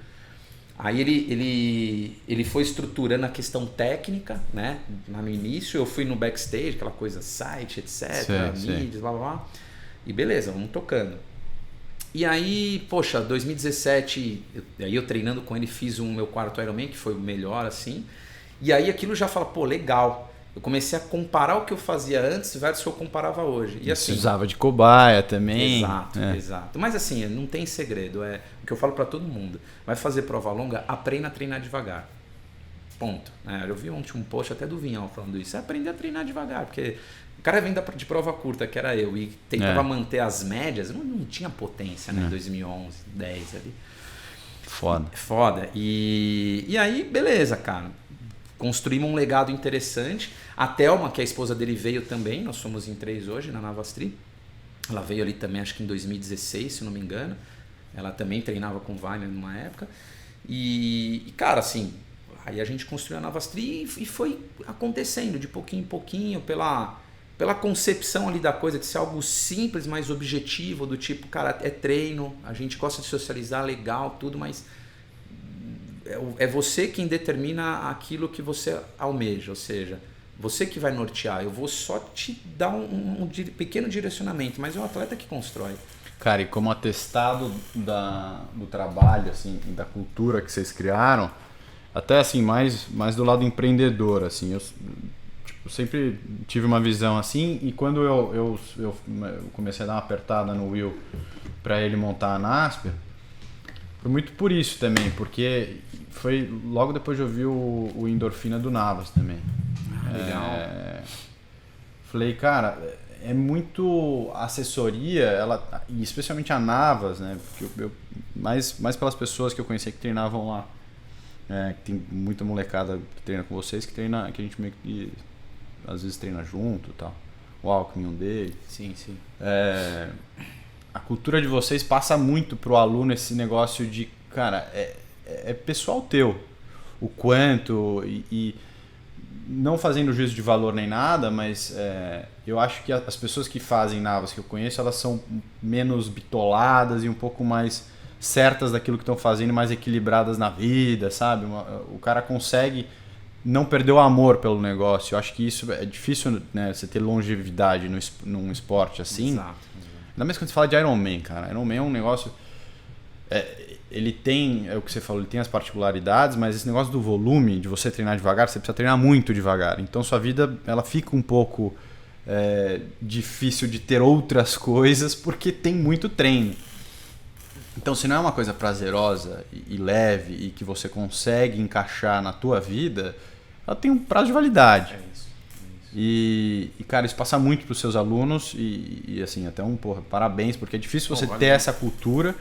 Aí ele foi estruturando a questão técnica, né? Lá no início, eu fui no backstage, aquela coisa, site, etc. Mídias, blá, blá, blá. E beleza, vamos tocando. E aí, poxa, 2017, aí eu treinando com ele, fiz o meu quarto Ironman, que foi o melhor, assim. E aí aquilo já fala, pô, legal. Eu comecei a comparar o que eu fazia antes versus o que eu comparava hoje. E assim, usava de cobaia também. Exato. Mas assim, não tem segredo. É o que eu falo para todo mundo. Vai fazer prova longa, aprenda a treinar devagar. Ponto. Eu vi ontem um post até do Vinhão falando isso. É aprender a treinar devagar, porque o cara vem de prova curta, que era eu, e tentava manter as médias, não tinha potência, né? Em 2011, 10 ali. Foda. E aí, beleza, cara. Construímos um legado interessante. A Thelma, que é a esposa dele, veio também. Nós somos em 3 hoje na Navastri. Ela veio ali também, acho que em 2016, se não me engano. Ela também treinava com o Wagner numa época. E cara, assim, aí a gente construiu a Navastri e foi acontecendo de pouquinho em pouquinho, pela concepção ali da coisa, de ser algo simples, mas objetivo, do tipo, cara, é treino, a gente gosta de socializar, legal, tudo, mas é você quem determina aquilo que você almeja, ou seja, você que vai nortear, eu vou só te dar um pequeno direcionamento, mas é o atleta que constrói. Cara, e como atestado do trabalho, assim, da cultura que vocês criaram, até assim, mais do lado empreendedor, assim, eu sempre tive uma visão assim, e quando eu comecei a dar uma apertada no Will para ele montar a Nasper, foi muito por isso também, porque foi logo depois de ouvir o Endorfina do Navas também. Legal. Falei, cara, é muito assessoria, e especialmente a Navas, né? Porque mais pelas pessoas que eu conhecia que treinavam lá. Que tem muita molecada que treina com vocês, que a gente meio que às vezes treina junto e tal. O Alckmin, um deles. Sim. A cultura de vocês passa muito pro aluno esse negócio de, cara, é pessoal teu. O quanto, e não fazendo juízo de valor nem nada, mas eu acho que as pessoas que fazem Navas que eu conheço, elas são menos bitoladas e um pouco mais certas daquilo que estão fazendo, mais equilibradas na vida, sabe? O cara consegue não perder o amor pelo negócio. Eu acho que isso é difícil, né? Você ter longevidade num esporte assim. Exato. Ainda mais quando você fala de Ironman, cara. Ironman é um negócio... ele tem, é o que você falou, ele tem as particularidades, mas esse negócio do volume, de você treinar devagar, você precisa treinar muito devagar. Então sua vida, ela fica um pouco difícil de ter outras coisas, porque tem muito treino. Então, se não é uma coisa prazerosa e leve e que você consegue encaixar na tua vida, ela tem um prazo de validade. É isso. E cara, isso passa muito para os seus alunos e assim, até parabéns, porque é difícil você ter essa cultura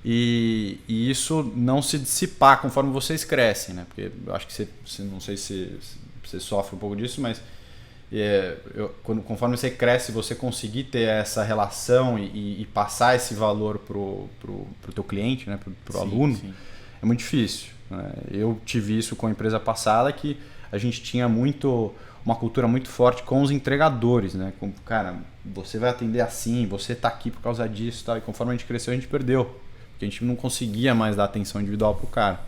e isso não se dissipar conforme vocês crescem, né? Porque eu acho que você não sei se você sofre um pouco disso, mas conforme você cresce, você conseguir ter essa relação e passar esse valor pro teu cliente, né? pro aluno, é muito difícil, né? Eu tive isso com a empresa passada, que a gente tinha uma cultura muito forte com os entregadores, né? Cara, você vai atender assim, você tá aqui por causa disso, tá? E conforme a gente cresceu, a gente perdeu, porque a gente não conseguia mais dar atenção individual pro cara.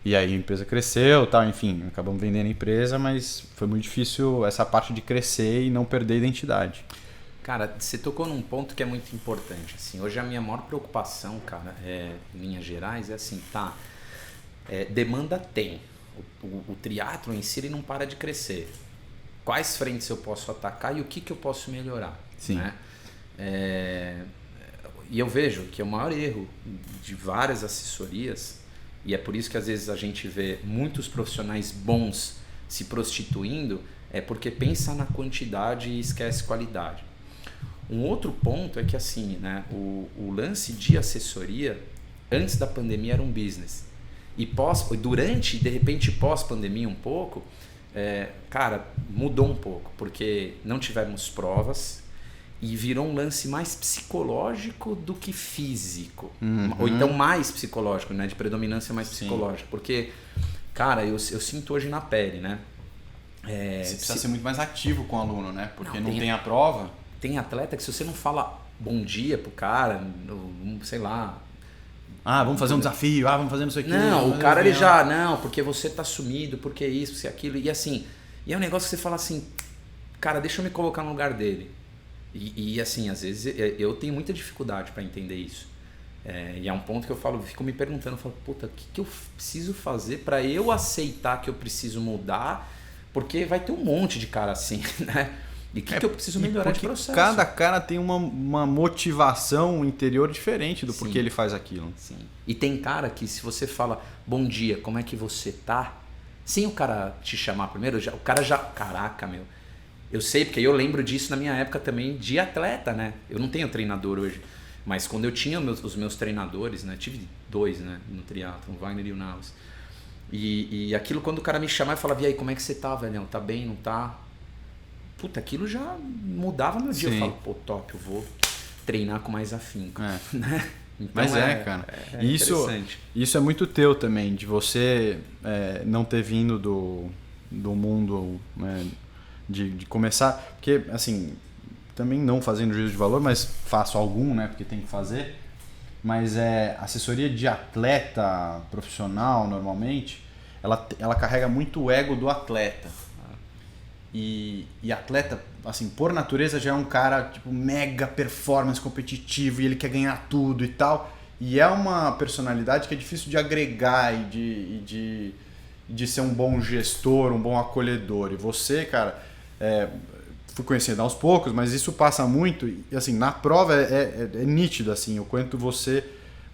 E aí a empresa cresceu, tal, enfim, acabamos vendendo a empresa, mas foi muito difícil essa parte de crescer e não perder a identidade. Cara, você tocou num ponto que é muito importante. Assim, hoje a minha maior preocupação, cara, em linhas gerais, é assim, demanda tem. O triatlo em si ele não para de crescer. Quais frentes eu posso atacar e o que eu posso melhorar? Sim. Né? E eu vejo que o maior erro de várias assessorias, e é por isso que às vezes a gente vê muitos profissionais bons se prostituindo, é porque pensa na quantidade e esquece qualidade. Um outro ponto é que assim, né, o lance de assessoria antes da pandemia era um business. E durante, de repente, pós-pandemia um pouco, cara, mudou um pouco, porque não tivemos provas e virou um lance mais psicológico do que físico. Ou então mais psicológico, né? De predominância mais psicológica. Porque, cara, eu sinto hoje na pele, né? Você precisa ser muito mais ativo com o aluno, né? Porque não tem a prova. Tem atleta que se você não fala bom dia pro cara, sei lá... vamos fazer um desafio, vamos fazer não sei o que. Não, o cara ele já, não, porque você tá sumido, porque isso, porque aquilo. E assim, e é um negócio que você fala assim, cara, deixa eu me colocar no lugar dele. E assim, às vezes eu tenho muita dificuldade para entender isso. E é um ponto que eu fico me perguntando, eu falo, puta, o que eu preciso fazer para eu aceitar que eu preciso mudar? Porque vai ter um monte de cara assim, né? E o que eu preciso melhorar de processo? Cada cara tem uma motivação interior diferente do porquê ele faz aquilo. Sim. E tem cara que se você fala, bom dia, como é que você tá? Sem o cara te chamar primeiro, o cara já... Caraca, meu. Eu sei, porque eu lembro disso na minha época também de atleta, né? Eu não tenho treinador hoje. Mas quando eu tinha os meus treinadores, né? Tive 2, né? No triatlo, o Wagner e o Naus. E aquilo, quando o cara me chamava, eu falava, e aí, como é que você tá, velhão? Tá bem, não tá? Puta, aquilo já mudava meu dia. Eu falo, pô, top, eu vou treinar com mais afinco. Né? Então, mas cara. Isso é muito teu também, de você não ter vindo do mundo, né, de começar. Porque, assim, também não fazendo juízo de valor, mas faço algum, né, porque tem que fazer. Mas assessoria de atleta profissional, normalmente, ela carrega muito o ego do atleta. E atleta, assim, por natureza já é um cara tipo mega performance competitivo e ele quer ganhar tudo e tal. E é uma personalidade que é difícil de agregar e de ser um bom gestor, um bom acolhedor. E você, cara, fui conhecendo aos poucos, mas isso passa muito. E assim, na prova é nítido assim, o quanto você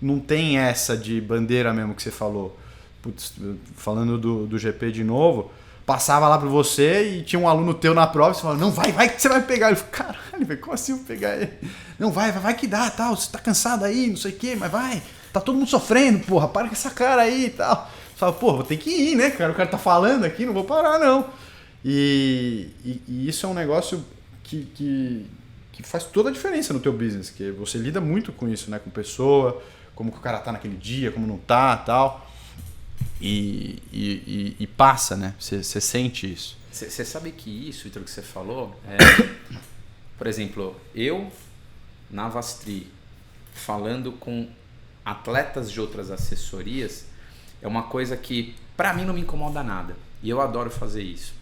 não tem essa de bandeira mesmo que você falou. Putz, falando do GP de novo, passava lá pra você e tinha um aluno teu na prova e você falava, não, vai que você vai pegar. Ele falou, caralho, velho, como assim eu vou pegar ele? Não, vai que dá, tal, você tá cansado aí, não sei o que, mas vai, tá todo mundo sofrendo, porra, para com essa cara aí e tal. Você fala, porra, vou ter que ir, né, cara, o cara tá falando aqui, não vou parar não. E isso é um negócio que faz toda a diferença no teu business, que você lida muito com isso, né, com pessoa, como que o cara tá naquele dia, como não tá, tal. E passa, né? Você sente isso. Você sabe que isso, Vitor, que você falou, por exemplo, eu na Vastri, falando com atletas de outras assessorias, é uma coisa que pra mim não me incomoda nada. E eu adoro fazer isso.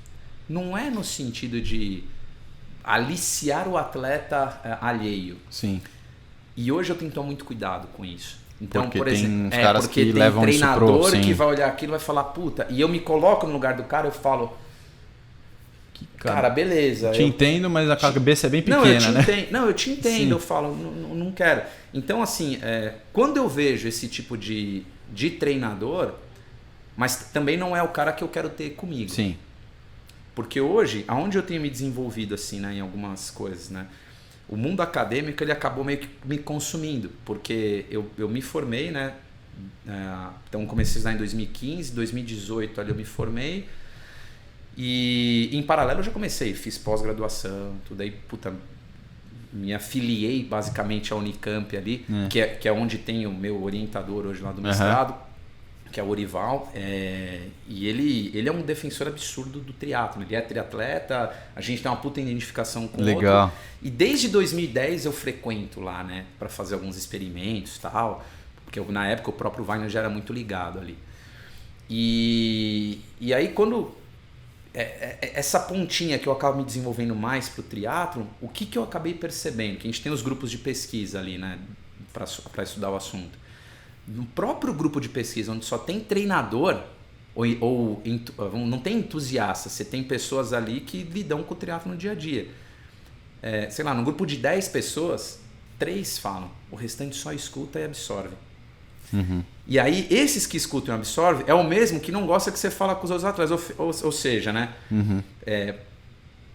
Não é no sentido de aliciar o atleta alheio. Sim. E hoje eu tenho que tomar muito cuidado com isso. Então, porque por exemplo, tem uns caras porque que tem levam treinador isso pro, que vai olhar aquilo e vai falar, puta, e eu me coloco no lugar do cara, eu falo, cara, beleza. Te entendo, mas a cabeça é bem pequena, né? Não, eu te entendo, Sim. eu falo, não quero. Então, assim, quando eu vejo esse tipo de treinador, mas também não é o cara que eu quero ter comigo. Sim. Porque hoje, aonde eu tenho me desenvolvido assim, né, em algumas coisas, né? O mundo acadêmico ele acabou meio que me consumindo, porque eu me formei, né? Então comecei a estudar em 2015, 2018 ali eu me formei e em paralelo eu já comecei, fiz pós-graduação, tudo aí, puta, me afiliei basicamente à Unicamp ali, que é onde tem o meu orientador hoje lá do mestrado, que é o Orival, e ele é um defensor absurdo do triatlo, ele é triatleta, a gente tem uma puta identificação com o outro. E desde 2010 eu frequento lá, né, para fazer alguns experimentos e tal, porque na época o próprio Wagner já era muito ligado ali. E aí quando essa pontinha que eu acabo me desenvolvendo mais pro triatlon, o que eu acabei percebendo? Que a gente tem os grupos de pesquisa ali, né, para estudar o assunto. No próprio grupo de pesquisa, onde só tem treinador, ou não tem entusiasta, você tem pessoas ali que lidam com o triatlon no dia a dia. Sei lá, no grupo de 10 pessoas, 3 falam, o restante só escuta e absorve. Uhum. E aí, esses que escutam e absorvem é o mesmo que não gosta que você fala com os outros atletas. Ou seja, né? Uhum.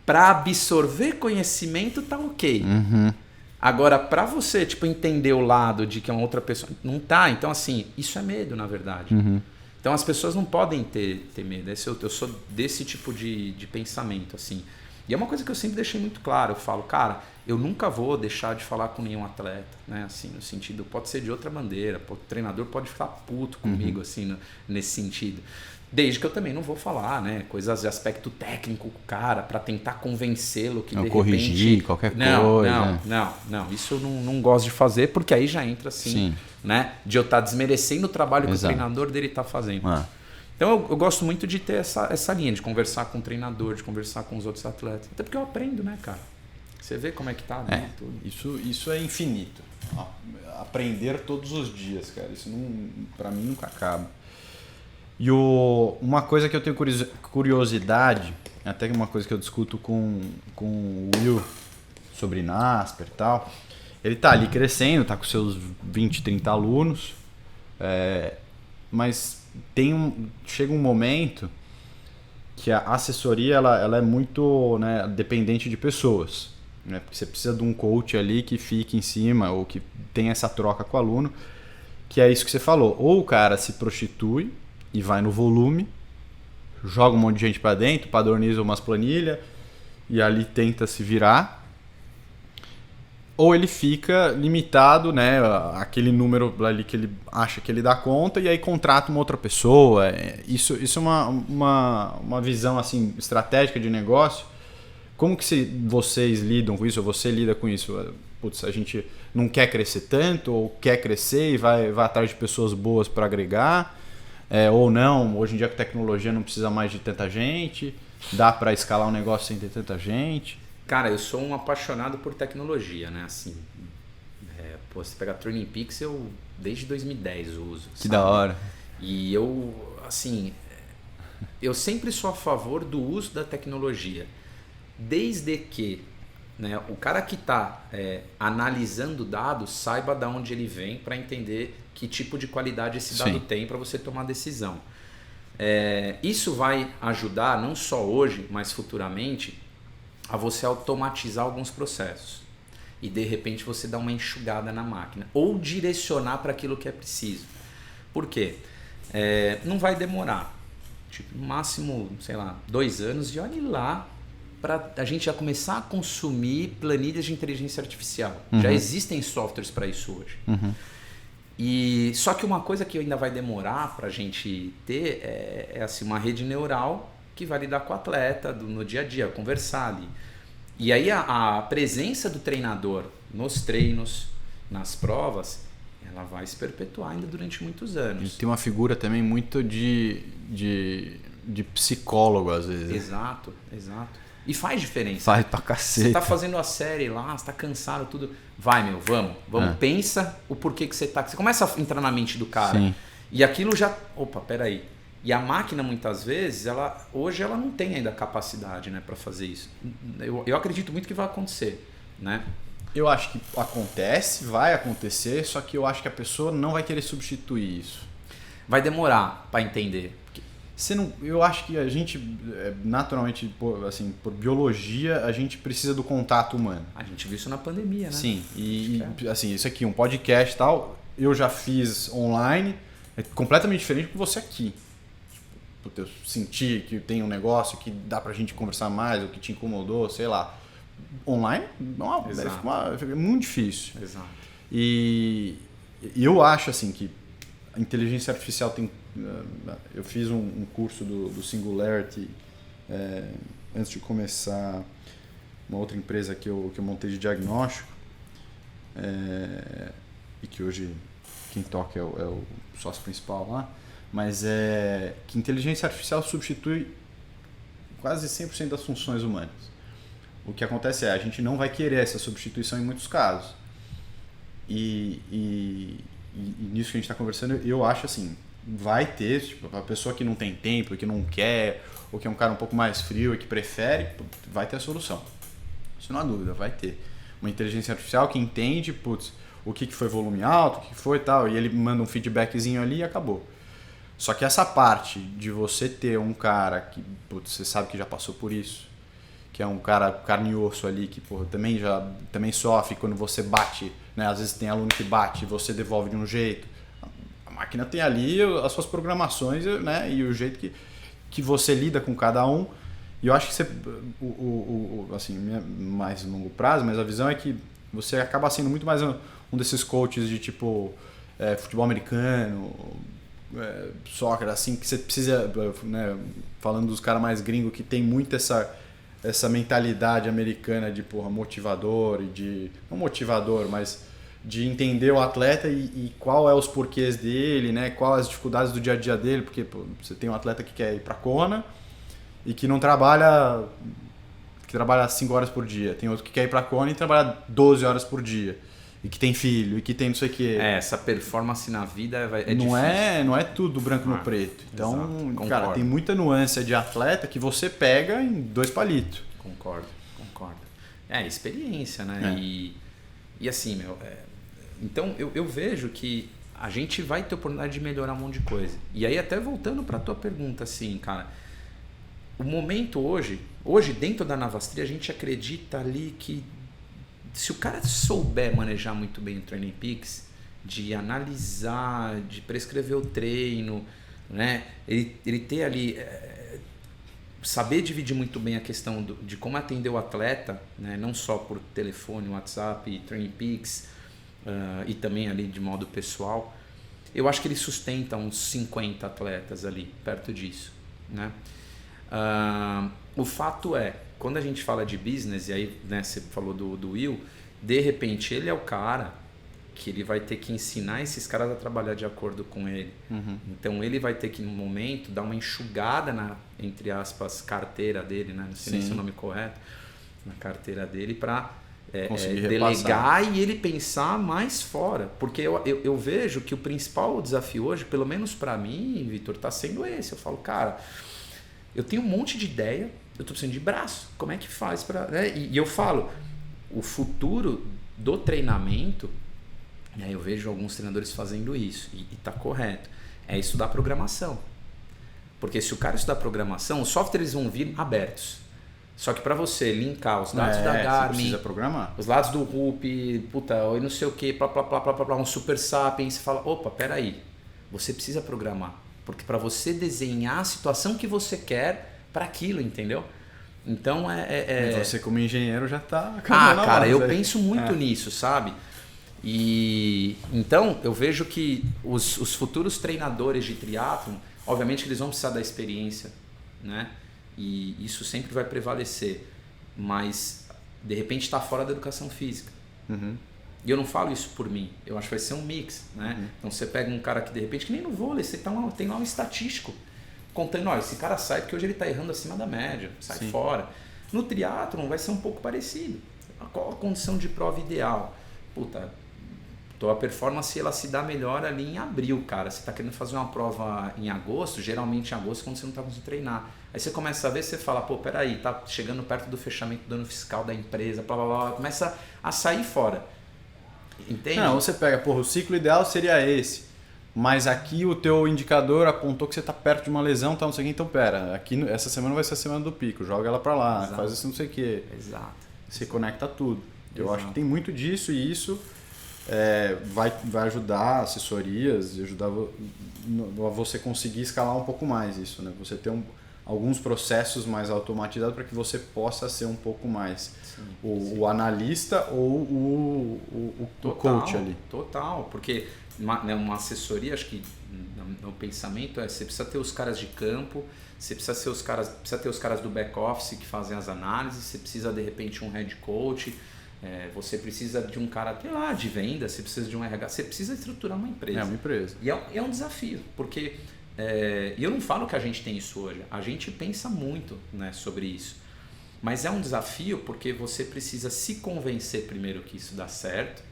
Para absorver conhecimento tá ok. Uhum. Agora, para você tipo, entender o lado de que é uma outra pessoa, não tá. Então, assim, isso é medo, na verdade. Uhum. Então, as pessoas não podem ter medo. Eu sou desse tipo de pensamento, assim. E é uma coisa que eu sempre deixei muito claro. Eu falo, cara, eu nunca vou deixar de falar com nenhum atleta, né? Assim, no sentido, pode ser de outra bandeira, o treinador pode ficar puto comigo, assim, nesse sentido. Desde que eu também não vou falar, né? Coisas de aspecto técnico com o cara, para tentar convencê-lo que não de corrigir repente... qualquer coisa. Não. Isso eu não gosto de fazer, porque aí já entra assim, Sim. né? De eu estar desmerecendo o trabalho que Exato. o treinador dele está fazendo. Então eu gosto muito de ter essa linha, de conversar com o treinador, de conversar com os outros atletas. Até porque eu aprendo, né, cara? Você vê como é que tá, né? Tudo. Isso é infinito. Aprender todos os dias, cara. Isso pra mim nunca acaba. E uma coisa que eu tenho curiosidade, até uma coisa que eu discuto com o Will sobre NASPER e tal, ele tá ali crescendo, tá com seus 20, 30 alunos, mas chega um momento que a assessoria ela é muito, né, dependente de pessoas, né? Porque você precisa de um coach ali que fique em cima ou que tenha essa troca com o aluno, que é isso que você falou. Ou o cara se prostitui e vai no volume, joga um monte de gente para dentro, padroniza umas planilhas e ali tenta se virar, ou ele fica limitado, né, aquele número ali que ele acha que ele dá conta e aí contrata uma outra pessoa. Isso é uma visão assim estratégica de negócio. Como que vocês lidam com isso, ou você lida com isso? Putz, a gente não quer crescer tanto, ou quer crescer e vai atrás de pessoas boas para agregar, ou não, hoje em dia com tecnologia não precisa mais de tanta gente, dá para escalar um negócio sem ter tanta gente. Cara, eu sou um apaixonado por tecnologia, né? Assim, você pegar Training Peaks, eu desde 2010 uso. Que da hora. E eu, assim, eu sempre sou a favor do uso da tecnologia, desde que, né, o cara que está analisando dados saiba de onde ele vem para entender que tipo de qualidade esse dado tem para você tomar decisão. Isso vai ajudar, não só hoje, mas futuramente, a você automatizar alguns processos e de repente você dar uma enxugada na máquina ou direcionar para aquilo que é preciso. Por quê? Não vai demorar, tipo, no máximo, sei lá, 2 anos e olhe lá para a gente já começar a consumir planilhas de inteligência artificial. Já existem softwares para isso hoje. E só que uma coisa que ainda vai demorar para a gente ter é assim, uma rede neural que vai lidar com o atleta no dia a dia, conversar ali. E aí a presença do treinador nos treinos, nas provas, ela vai se perpetuar ainda durante muitos anos. Ele tem uma figura também muito de psicólogo, às vezes. Exato. E faz diferença. Faz pra cacete. Você tá fazendo a série lá, você tá cansado, tudo. Vai, meu, vamos. Pensa o porquê que você tá. Você começa a entrar na mente do cara. Sim. E aquilo já... Opa, peraí. E a máquina, muitas vezes, hoje ela não tem ainda capacidade, né, para fazer isso. Eu acredito muito que vai acontecer, né? Eu acho que vai acontecer, só que eu acho que a pessoa não vai querer substituir isso. Vai demorar para entender. Eu acho que a gente, naturalmente, por biologia, a gente precisa do contato humano. A gente viu isso na pandemia, né? Sim, e assim, isso aqui, um podcast e tal, eu já fiz online, é completamente diferente com você aqui. Eu senti que tem um negócio que dá pra gente conversar mais, ou que te incomodou, sei lá. Online é muito difícil. Exato. E eu acho assim que a inteligência artificial tem... Eu fiz um curso do Singularity antes de começar uma outra empresa que eu montei de diagnóstico, e que hoje quem toca é o sócio principal lá. mas é que inteligência artificial substitui quase 100% das funções humanas. O que acontece a gente não vai querer essa substituição em muitos casos. E nisso que a gente está conversando, eu acho assim, vai ter, tipo, a pessoa que não tem tempo, que não quer, ou que é um cara um pouco mais frio e que prefere, vai ter a solução. Isso não há dúvida, vai ter. Uma inteligência artificial que entende, putz, o que foi volume alto, o que foi e tal, e ele manda um feedbackzinho ali e acabou. Só que essa parte de você ter um cara que, putz, você sabe que já passou por isso, que é um cara carne e osso ali, que porra, também sofre quando você bate, né? Às vezes tem aluno que bate e você devolve de um jeito. A máquina tem ali as suas programações, né? E o jeito que você lida com cada um. E eu acho que você, assim, mais longo prazo, mas a visão é que você acaba sendo muito mais um desses coaches de tipo futebol americano, soccer, assim, que você precisa, né? Falando dos caras mais gringos, que tem muito essa mentalidade americana de porra, motivador e de... Não motivador, mas de entender o atleta e qual é os porquês dele, né? Quais as dificuldades do dia a dia dele, porque pô, você tem um atleta que quer ir pra Kona e que não trabalha... que trabalha 5 horas por dia. Tem outro que quer ir pra Kona e trabalha 12 horas por dia. E que tem filho, e que tem não sei o quê. Essa performance na vida é não difícil. Não é tudo branco no preto. Então, exato, cara, tem muita nuance de atleta que você pega em 2 palitos. Concordo. Experiência, né? E assim, então eu vejo que a gente vai ter oportunidade de melhorar um monte de coisa. E aí até voltando para tua pergunta, assim, cara, o momento hoje dentro da Navastri a gente acredita ali que se o cara souber manejar muito bem o Training Peaks, de analisar, de prescrever o treino, né? Ele ter ali, saber dividir muito bem a questão de como atender o atleta, né? Não só por telefone, WhatsApp, Training Peaks, e também ali de modo pessoal, eu acho que ele sustenta uns 50 atletas ali, perto disso, né? O fato é, quando a gente fala de business, e aí, né, você falou do Will, de repente ele é o cara que ele vai ter que ensinar esses caras a trabalhar de acordo com ele. Uhum. Então ele vai ter que, no momento, dar uma enxugada na, entre aspas, carteira dele, né? Não sei nem se é o nome correto, na carteira dele, para delegar e ele pensar mais fora. Porque eu vejo que o principal desafio hoje, pelo menos para mim, Vitor, está sendo esse. Eu falo, cara, eu tenho um monte de ideia, eu estou precisando de braço. Como é que faz para... Né? E eu falo, o futuro do treinamento, né, eu vejo alguns treinadores fazendo isso, e está correto, é estudar programação. Porque se o cara estudar programação, os softwares vão vir abertos. Só que para você linkar os dados da Garmin, os dados do Whoop, puta, eu não sei o que, um Super Sapiens, você fala, opa, peraí, você precisa programar. Porque para você desenhar a situação que você quer para aquilo, entendeu? Então Você como engenheiro já tá... cara, eu penso muito nisso, sabe? E então eu vejo que os futuros treinadores de triatlon, obviamente que eles vão precisar da experiência, né? E isso sempre vai prevalecer, mas de repente está fora da educação física. Uhum. E eu não falo isso por mim, eu acho que vai ser um mix, né? Uhum. Então você pega um cara que de repente, que nem no vôlei, você tem lá um estatístico contando, olha, esse cara sai porque hoje ele está errando acima da média, sai fora. No triatlon vai ser um pouco parecido. Qual a condição de prova ideal? Puta, tua performance ela se dá melhor ali em abril, cara. Você está querendo fazer uma prova em agosto, geralmente em agosto, quando você não está conseguindo treinar. Aí você começa a ver, você fala, pô, peraí, tá chegando perto do fechamento do ano fiscal da empresa, blá, blá, blá, começa a sair fora. Entende? Não, você pega, porra, o ciclo ideal seria esse. Mas aqui o teu indicador apontou que você está perto de uma lesão, tá, não sei o que, então pera, aqui, essa semana vai ser a semana do pico, joga ela para lá, exato, faz isso não sei o que. Exato. Você conecta tudo. Eu acho que tem muito disso e isso vai ajudar assessorias, ajudar a você conseguir escalar um pouco mais isso, né? Você ter alguns processos mais automatizados para que você possa ser um pouco mais o analista ou o coach ali. Total, porque uma assessoria, acho que no pensamento você precisa ter os caras de campo, você precisa ter os caras do back office que fazem as análises, você precisa de repente um head coach, você precisa de um cara de venda, você precisa de um RH, você precisa estruturar uma empresa. É uma empresa. E é um desafio, porque e eu não falo que a gente tem isso hoje, a gente pensa muito, né, sobre isso. Mas é um desafio porque você precisa se convencer primeiro que isso dá certo.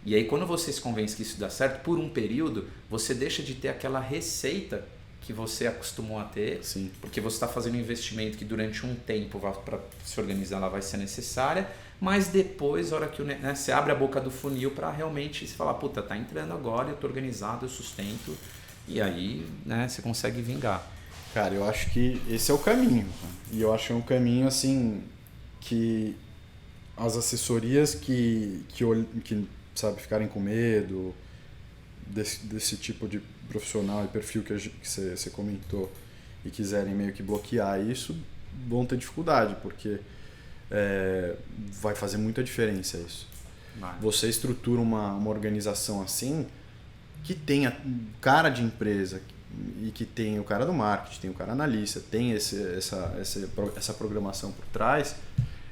E aí quando você se convence que isso dá certo, por um período, você deixa de ter aquela receita que você acostumou a ter. Sim. Porque você está fazendo um investimento que durante um tempo, para se organizar, ela vai ser necessária. Mas depois, a hora que você abre a boca do funil para realmente se falar, puta, tá entrando agora, eu tô organizado, eu sustento. E aí, né, você consegue vingar. Cara, eu acho que esse é o caminho. E eu acho que é um caminho, assim, que as assessorias que sabe, ficarem com medo desse tipo de profissional e perfil que você comentou e quiserem meio que bloquear isso, vão ter dificuldade, porque vai fazer muita diferença isso. Você estrutura uma organização assim que tenha cara de empresa e que tem o cara do marketing, tem o cara analista, tem essa programação por trás.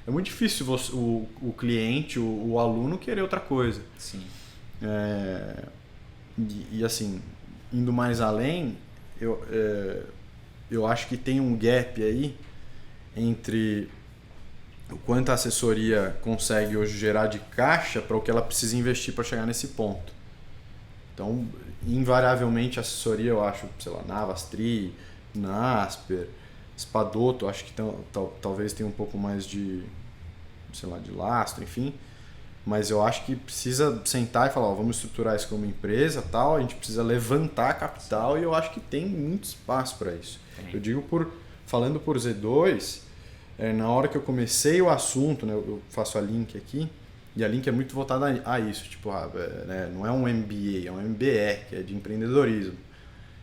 É muito difícil o cliente, o aluno querer outra coisa. Sim. E assim, indo mais além, eu acho que tem um gap aí entre o quanto a assessoria consegue hoje gerar de caixa para o que ela precisa investir para chegar nesse ponto. Então, invariavelmente, a assessoria, eu acho, sei lá, Navastri, Nasper, Spadotto, acho que talvez tenha um pouco mais de, sei lá, de lastro, enfim. Mas eu acho que precisa sentar e falar, vamos estruturar isso como empresa, tal, a gente precisa levantar capital e eu acho que tem muito espaço para isso. Eu digo falando por Z2, na hora que eu comecei o assunto, né, eu faço a Link aqui, e a Link é muito voltada a isso, tipo, não é um MBA, é um MBE, que é de empreendedorismo.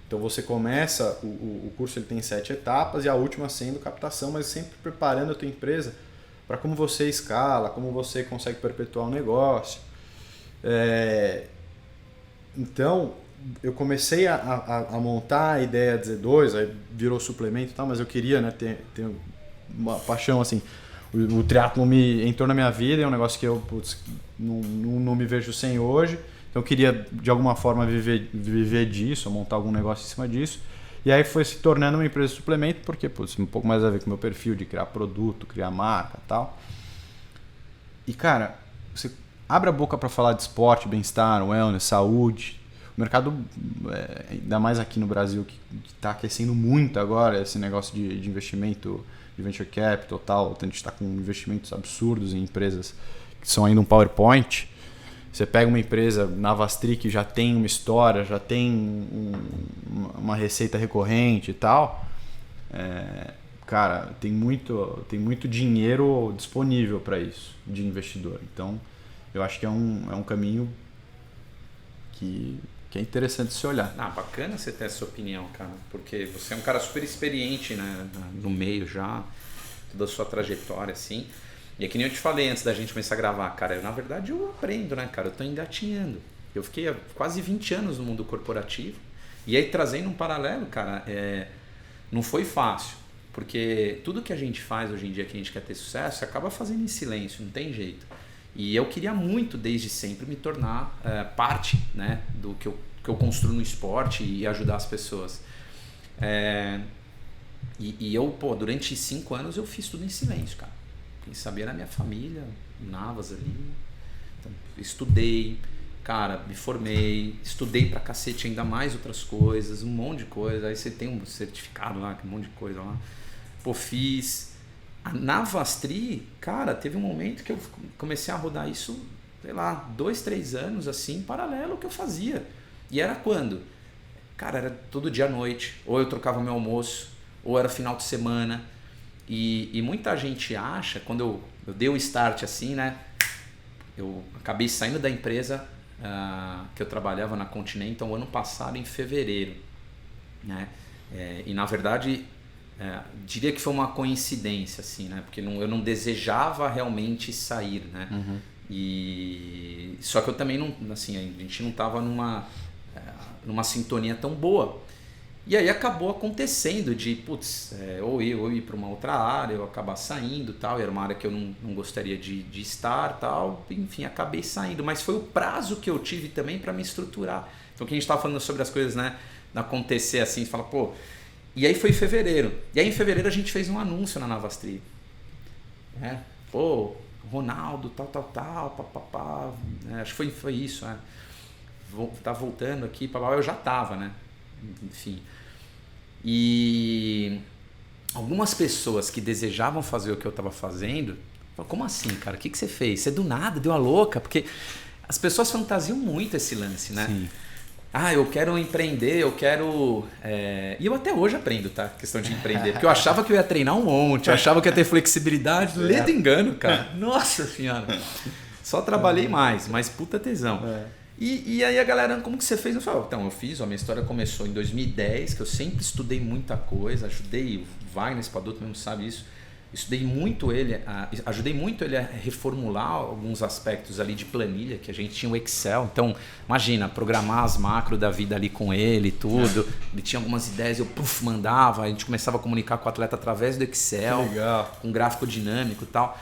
Então você começa, o curso ele tem 7 etapas e a última sendo captação, mas sempre preparando a tua empresa para como você escala, como você consegue perpetuar o negócio. Então, eu comecei a montar a ideia de Z2, aí virou suplemento e tal, mas eu queria, né, ter uma paixão assim. O triatlon entrou na minha vida, é um negócio que eu não me vejo sem hoje. Então eu queria de alguma forma viver disso, montar algum negócio em cima disso. E aí foi se tornando uma empresa de suplemento, porque um pouco mais a ver com o meu perfil de criar produto, criar marca e tal. E cara, você abre a boca para falar de esporte, bem-estar, wellness, saúde. O mercado, ainda mais aqui no Brasil, que está aquecendo muito agora esse negócio de investimento, de venture capital e tal. A gente está com investimentos absurdos em empresas que são ainda um PowerPoint. Você pega uma empresa, Navastri, que já tem uma história, já tem uma receita recorrente e tal. Cara, tem muito dinheiro disponível para isso, de investidor. Então, eu acho que é um caminho que é interessante se olhar. Bacana você ter essa opinião, cara, porque você é um cara super experiente, né, no meio já, toda a sua trajetória, assim. E é que nem eu te falei antes da gente começar a gravar, cara, na verdade eu aprendo, né, cara, eu tô engatinhando. Eu fiquei há quase 20 anos no mundo corporativo, e aí trazendo um paralelo, cara, não foi fácil, porque tudo que a gente faz hoje em dia que a gente quer ter sucesso, você acaba fazendo em silêncio, não tem jeito. E eu queria muito, desde sempre, me tornar parte, né, do que eu construo no esporte e ajudar as pessoas. E eu, durante 5 anos eu fiz tudo em silêncio, cara. Quem sabia era a minha família, Navas ali. Então, estudei, cara, me formei, estudei pra cacete ainda mais outras coisas, um monte de coisa. Aí você tem um certificado lá, um monte de coisa lá. Fiz. A Navastri, cara, teve um momento que eu comecei a rodar isso, sei lá, 2, 3 anos, assim, paralelo ao que eu fazia. E era quando? Cara, era todo dia à noite. Ou eu trocava meu almoço, ou era final de semana. E muita gente acha, quando eu dei o start assim, né? Eu acabei saindo da empresa que eu trabalhava na Continental ano passado, em fevereiro, né? E na verdade, diria que foi uma coincidência, assim, né? Porque eu não desejava realmente sair, né? Uhum. Só que eu também não, assim, a gente não estava numa sintonia tão boa. E aí acabou acontecendo de, ou eu ir para uma outra área, eu acabar saindo, tal, era uma área que eu não gostaria de estar, tal, enfim, acabei saindo, mas foi o prazo que eu tive também para me estruturar. Então, que a gente estava falando sobre as coisas, né, acontecer assim, você fala, pô... E aí foi em fevereiro. E aí em fevereiro a gente fez um anúncio na Navastri. Né? Pô, Ronaldo, tal, papapá. Acho que foi isso, né? Tá voltando aqui, papapá. Eu já tava, né? Enfim. E algumas pessoas que desejavam fazer o que eu tava fazendo, falaram, como assim, cara? O que você fez? Você do nada deu a louca? Porque as pessoas fantasiam muito esse lance, né? Sim. Eu quero empreender, eu quero... E eu até hoje aprendo, tá? Questão de empreender. Porque eu achava que eu ia treinar um monte, eu achava que ia ter flexibilidade. Ledo engano, cara. Nossa senhora. Só trabalhei mais, mas puta tesão. E aí a galera, como que você fez? Eu falei, então, eu fiz, a minha história começou em 2010, que eu sempre estudei muita coisa, ajudei o Wagner Spadoto, mesmo sabe isso. Estudei muito ele, ajudei muito ele a reformular alguns aspectos ali de planilha, que a gente tinha o Excel. Então, imagina, programar as macros da vida ali com ele, tudo. Ele tinha algumas ideias, eu mandava, a gente começava a comunicar com o atleta através do Excel, com gráfico dinâmico e tal.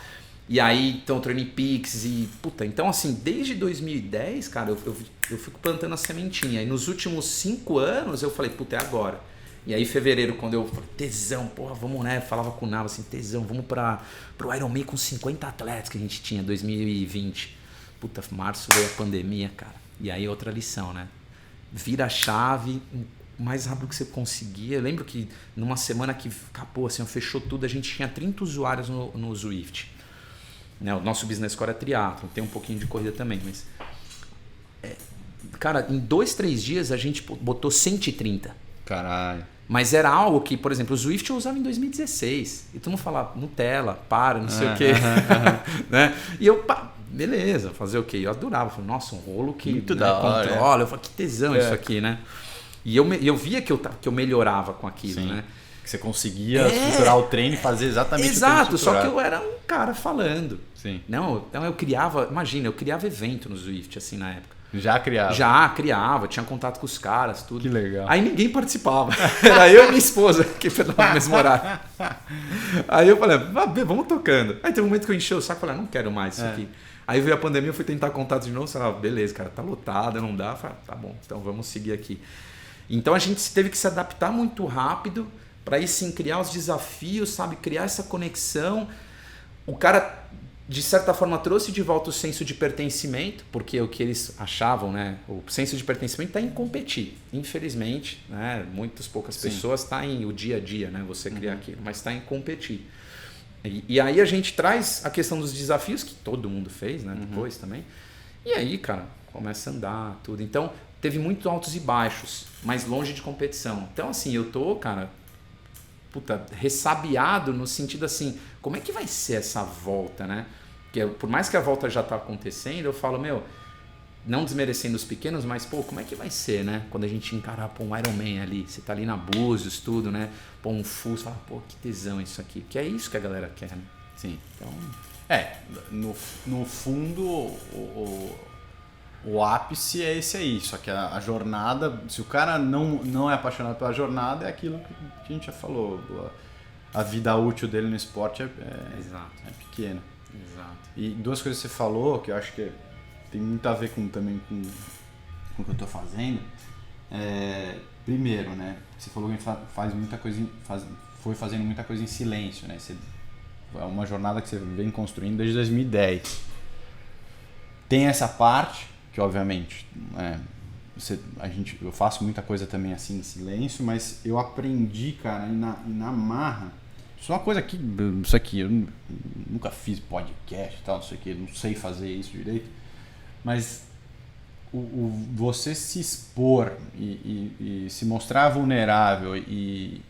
E aí, então, Training Peaks e... então assim, desde 2010, cara, eu fico plantando a sementinha. E nos últimos 5 anos, eu falei, é agora. E aí, em fevereiro, quando eu falei, tesão, porra, vamos, né? Falava com o Nava assim, tesão, vamos pro Ironman com 50 atletas que a gente tinha, 2020. Março veio a pandemia, cara. E aí, outra lição, né? Vira a chave o mais rápido que você conseguia. Eu lembro que numa semana que acabou, assim, fechou tudo, a gente tinha 30 usuários no Zwift. Né? O nosso business score é triatlo, tem um pouquinho de corrida também, mas... Cara, em 2-3 dias a gente botou 130. Caralho. Mas era algo que, por exemplo, o Zwift eu usava em 2016. E todo mundo falava, Nutella, não sei o quê. Né? E eu, beleza, fazer o quê? Eu adorava. Falei, nossa, um rolo que muito da hora, controla. Eu falei, que tesão isso aqui, né? E eu via que eu melhorava com aquilo, sim, né? Que você conseguia estruturar o treino e fazer exatamente o que Exato, só que eu era um cara falando. Sim. Não, então eu criava evento no Zwift, assim, na época. Já criava? Já criava, tinha contato com os caras, tudo. Que legal. Aí ninguém participava. Era eu e minha esposa que foi no mesmo horário. Aí eu falei, vamos tocando. Aí teve um momento que eu enchi o saco e falei, não quero mais isso aqui. Aí veio a pandemia, eu fui tentar contato de novo. Falei, beleza, cara, tá lotado, não dá. Eu falei, tá bom, então vamos seguir aqui. Então a gente teve que se adaptar muito rápido para aí sim criar os desafios, sabe? Criar essa conexão. O cara, de certa forma, trouxe de volta o senso de pertencimento, porque o que eles achavam, né? O senso de pertencimento está em competir. Infelizmente, né? Muitas poucas pessoas está em o dia a dia, né? Você criar aquilo, mas está em competir. E aí a gente traz a questão dos desafios, que todo mundo fez, né? Depois também. E aí, cara, começa a andar, tudo. Então, teve muitos altos e baixos, mas longe de competição. Então, assim, eu tô, cara... ressabiado no sentido assim, como é que vai ser essa volta, né? Porque por mais que a volta já tá acontecendo, eu falo, não desmerecendo os pequenos, mas, como é que vai ser, né? Quando a gente encarar, um Ironman ali, você tá ali na Búzios, tudo, né? Um full, você fala, que tesão isso aqui. Porque é isso que a galera quer, né? Sim. Então, no fundo, o ápice é esse aí, só que a jornada, se o cara não é apaixonado pela jornada, é aquilo que a gente já falou, a vida útil dele no esporte Exato. É pequena. Exato. E 2 coisas que você falou, que eu acho que tem muito a ver também com o que eu estou fazendo. Primeiro, né, você falou que a gente faz muita coisa, foi fazendo muita coisa em silêncio, né? É uma jornada que você vem construindo desde 2010. Tem essa parte que, obviamente, eu faço muita coisa também assim em silêncio, mas eu aprendi, cara, e na marra. Isso é uma coisa que, isso aqui, eu nunca fiz podcast e tal, não sei o que, não sei fazer isso direito, mas você se expor e se mostrar vulnerável e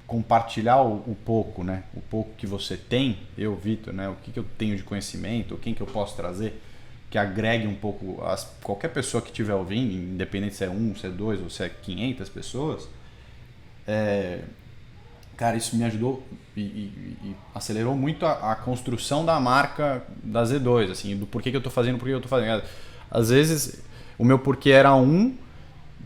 compartilhar o pouco, né? O pouco que você tem, eu, Vitor, né? O que eu tenho de conhecimento, quem que eu posso trazer, que agregue um pouco qualquer pessoa que estiver ouvindo, independente se é 1, se é 2 ou se é 500 pessoas, cara, isso me ajudou e acelerou muito a construção da marca da Z2, assim, do porquê que eu tô fazendo, por que eu tô fazendo. Às vezes, o meu porquê era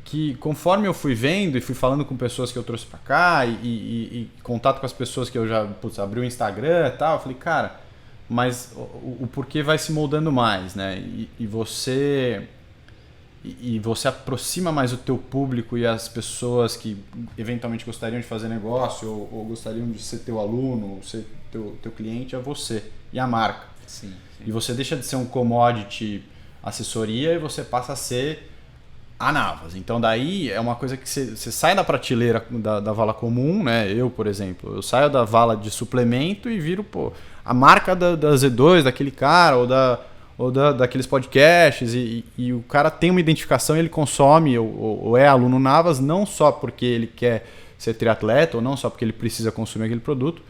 que conforme eu fui vendo e fui falando com pessoas que eu trouxe pra cá e contato com as pessoas que eu já abri o Instagram e tal, eu falei, cara, mas o porquê vai se moldando mais, né? E você e você aproxima mais o teu público e as pessoas que eventualmente gostariam de fazer negócio ou gostariam de ser teu aluno, ou ser teu cliente, a você e a marca. Sim. E você deixa de ser um commodity assessoria e você passa a ser a Navas. Então daí é uma coisa que você sai da prateleira da vala comum, né? Eu, por exemplo, eu saio da vala de suplemento e viro a marca da Z2, daquele cara, ou daqueles podcasts, e o cara tem uma identificação, ele consome ou é aluno Navas, não só porque ele quer ser triatleta, ou não só porque ele precisa consumir aquele produto,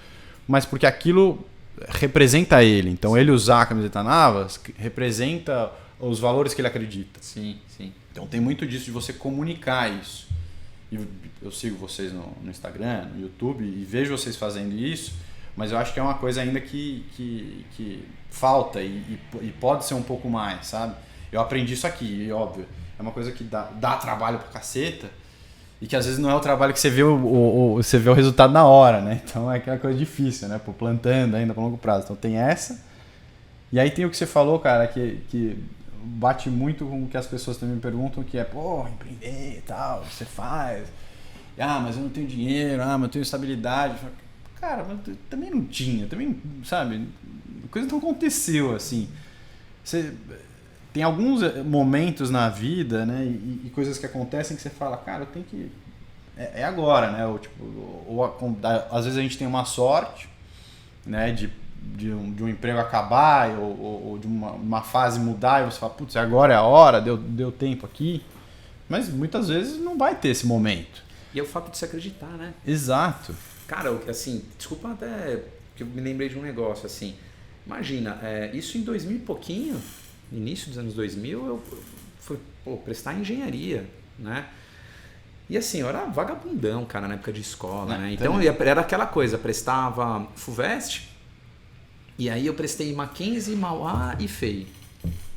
mas porque aquilo representa ele. Então ele usar a camiseta Navas representa os valores que ele acredita. Sim. Então tem muito disso de você comunicar isso. E eu sigo vocês no Instagram, no YouTube, e vejo vocês fazendo isso, mas eu acho que é uma coisa ainda que falta e pode ser um pouco mais, sabe? Eu aprendi isso aqui, e óbvio, é uma coisa que dá trabalho pra caceta, e que às vezes não é o trabalho que você vê você vê o resultado na hora, né? Então é aquela coisa difícil, né? Plantando ainda para longo prazo. Então tem essa. E aí tem o que você falou, cara, que bate muito com o que as pessoas também me perguntam, que é, empreender e tal, você faz. Mas eu não tenho dinheiro, mas eu não tenho estabilidade. Cara, mas eu também não tinha, também, sabe? A coisa não aconteceu assim. Você tem alguns momentos na vida, né, e coisas que acontecem que você fala, cara, eu tenho que... É agora, né? Às vezes a gente tem uma sorte, né, de um emprego acabar ou de uma fase mudar e você fala, putz, agora é a hora, deu tempo aqui. Mas muitas vezes não vai ter esse momento. E é o fato de se acreditar, né? Exato. Cara, assim, desculpa até que eu me lembrei de um negócio, assim. Imagina, isso em 2000 e pouquinho, início dos anos 2000, eu fui prestar engenharia, né? E assim, eu era vagabundão, cara, na época de escola, né? Então era aquela coisa, prestava FUVEST, e aí eu prestei Mackenzie, Mauá e FEI.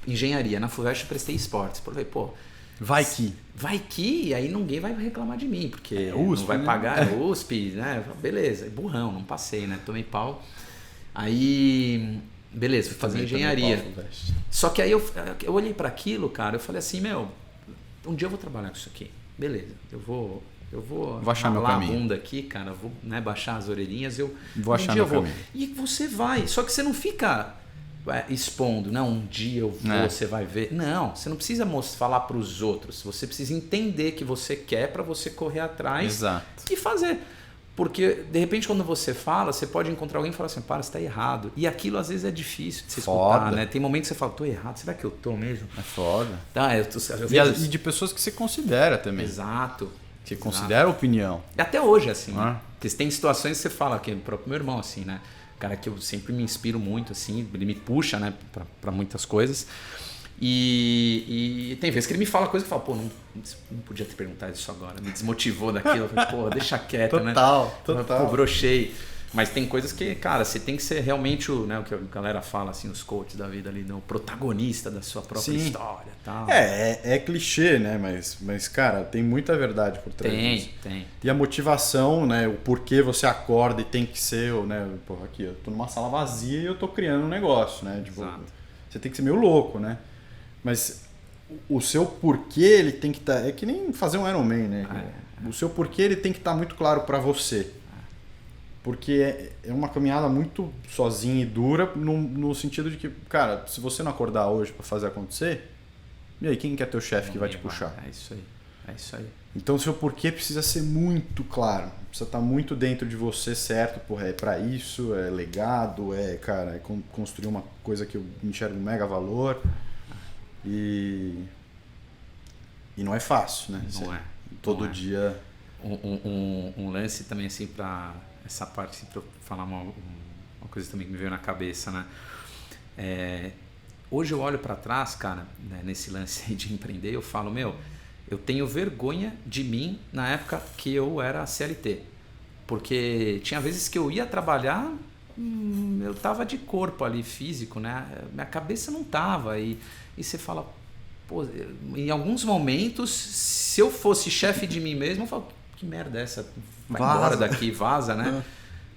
Engenharia. Na FUVEST eu prestei esportes. Falei, vai que, e aí ninguém vai reclamar de mim, porque USP, não vai né? pagar, USP, né? Beleza, burrão, não passei, né? Tomei pau. Aí, beleza, fui fazer engenharia. Só que aí eu olhei para aquilo, cara, eu falei assim, um dia eu vou trabalhar com isso aqui. Beleza, eu vou achar meu caminho. A bunda aqui, cara, vou, né, baixar as orelhinhas, vou achar meu caminho. E você vai, só que você não fica expondo, não, um dia eu vou, você vai ver. Não, você não precisa falar para os outros, você precisa entender que você quer para você correr atrás. Exato. E fazer. Porque, de repente, quando você fala, você pode encontrar alguém e falar assim, você está errado. E aquilo, às vezes, é difícil de se escutar, né? Tem momentos que você fala, tô errado, será que eu tô mesmo? É foda. Tá, eu e de pessoas que você considera também. Exato. Que considera a opinião. E até hoje, assim. Porque tem situações que você fala, que o próprio meu irmão, assim, né? Cara que eu sempre me inspiro muito, assim, ele me puxa, né, para muitas coisas. E tem vezes que ele me fala coisa que eu falo, não podia ter perguntado isso agora, me desmotivou daquilo. Eu falei, deixa quieto, total, né? Total. Brochei. Mas tem coisas que, cara, você tem que ser realmente o que a galera fala, assim, os coaches da vida ali, o protagonista da sua própria história. Tal. É clichê, né? Mas, cara, tem muita verdade por trás disso. Tem. E a motivação, né? O porquê você acorda e tem que ser, né? Aqui, eu tô numa sala vazia e eu tô criando um negócio, né? Exato. Você tem que ser meio louco, né? Mas o seu porquê, ele tem que estar... É que nem fazer um Ironman, né? O seu porquê, ele tem que estar muito claro para você. Porque é uma caminhada muito sozinha e dura no sentido de que, cara, se você não acordar hoje para fazer acontecer, e aí, quem que é teu chefe que vai te puxar? É isso aí. Então o seu porquê precisa ser muito claro. Precisa estar muito dentro de você, certo? Porra, é para isso, é legado, cara, construir uma coisa que eu enxergo um mega valor. E não é fácil, né? Não é. Todo dia... Um lance também, assim, para essa parte, assim, para eu falar uma coisa também que me veio na cabeça, né? Hoje eu olho para trás, cara, né, nesse lance aí de empreender, eu falo, eu tenho vergonha de mim na época que eu era CLT. Porque tinha vezes que eu ia trabalhar, eu tava de corpo ali, físico, né? Minha cabeça não tava. E você fala, em alguns momentos, se eu fosse chefe de mim mesmo, eu falo, que merda é essa? Vai embora daqui, vaza, né?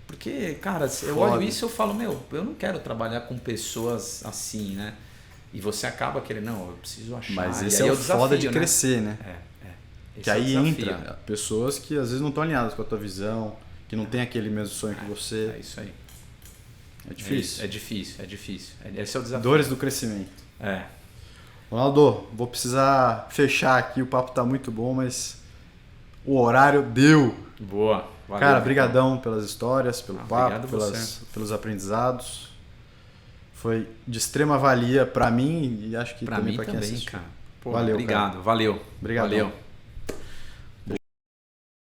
Porque, cara, eu olho isso e eu falo, eu não quero trabalhar com pessoas assim, né? E você acaba querendo, não, eu preciso achar. Mas e esse aí é o desafio, foda de né? crescer, né? Esse Que é o aí desafio. entra pessoas que às vezes não estão alinhadas com a tua visão, que não tem aquele mesmo sonho que você. É isso aí. É difícil. É difícil. Esse é o desafio. Dores do crescimento. É. Ronaldo, vou precisar fechar aqui, o papo tá muito bom, mas o horário deu. Boa. Valeu, Cara, brigadão pelas histórias, pelo papo, você. pelos aprendizados. Foi de extrema valia pra mim e acho que Pra também mim pra quem também, assistiu. cara. Pô, Valeu, obrigado. cara. Valeu. Obrigadão. Valeu.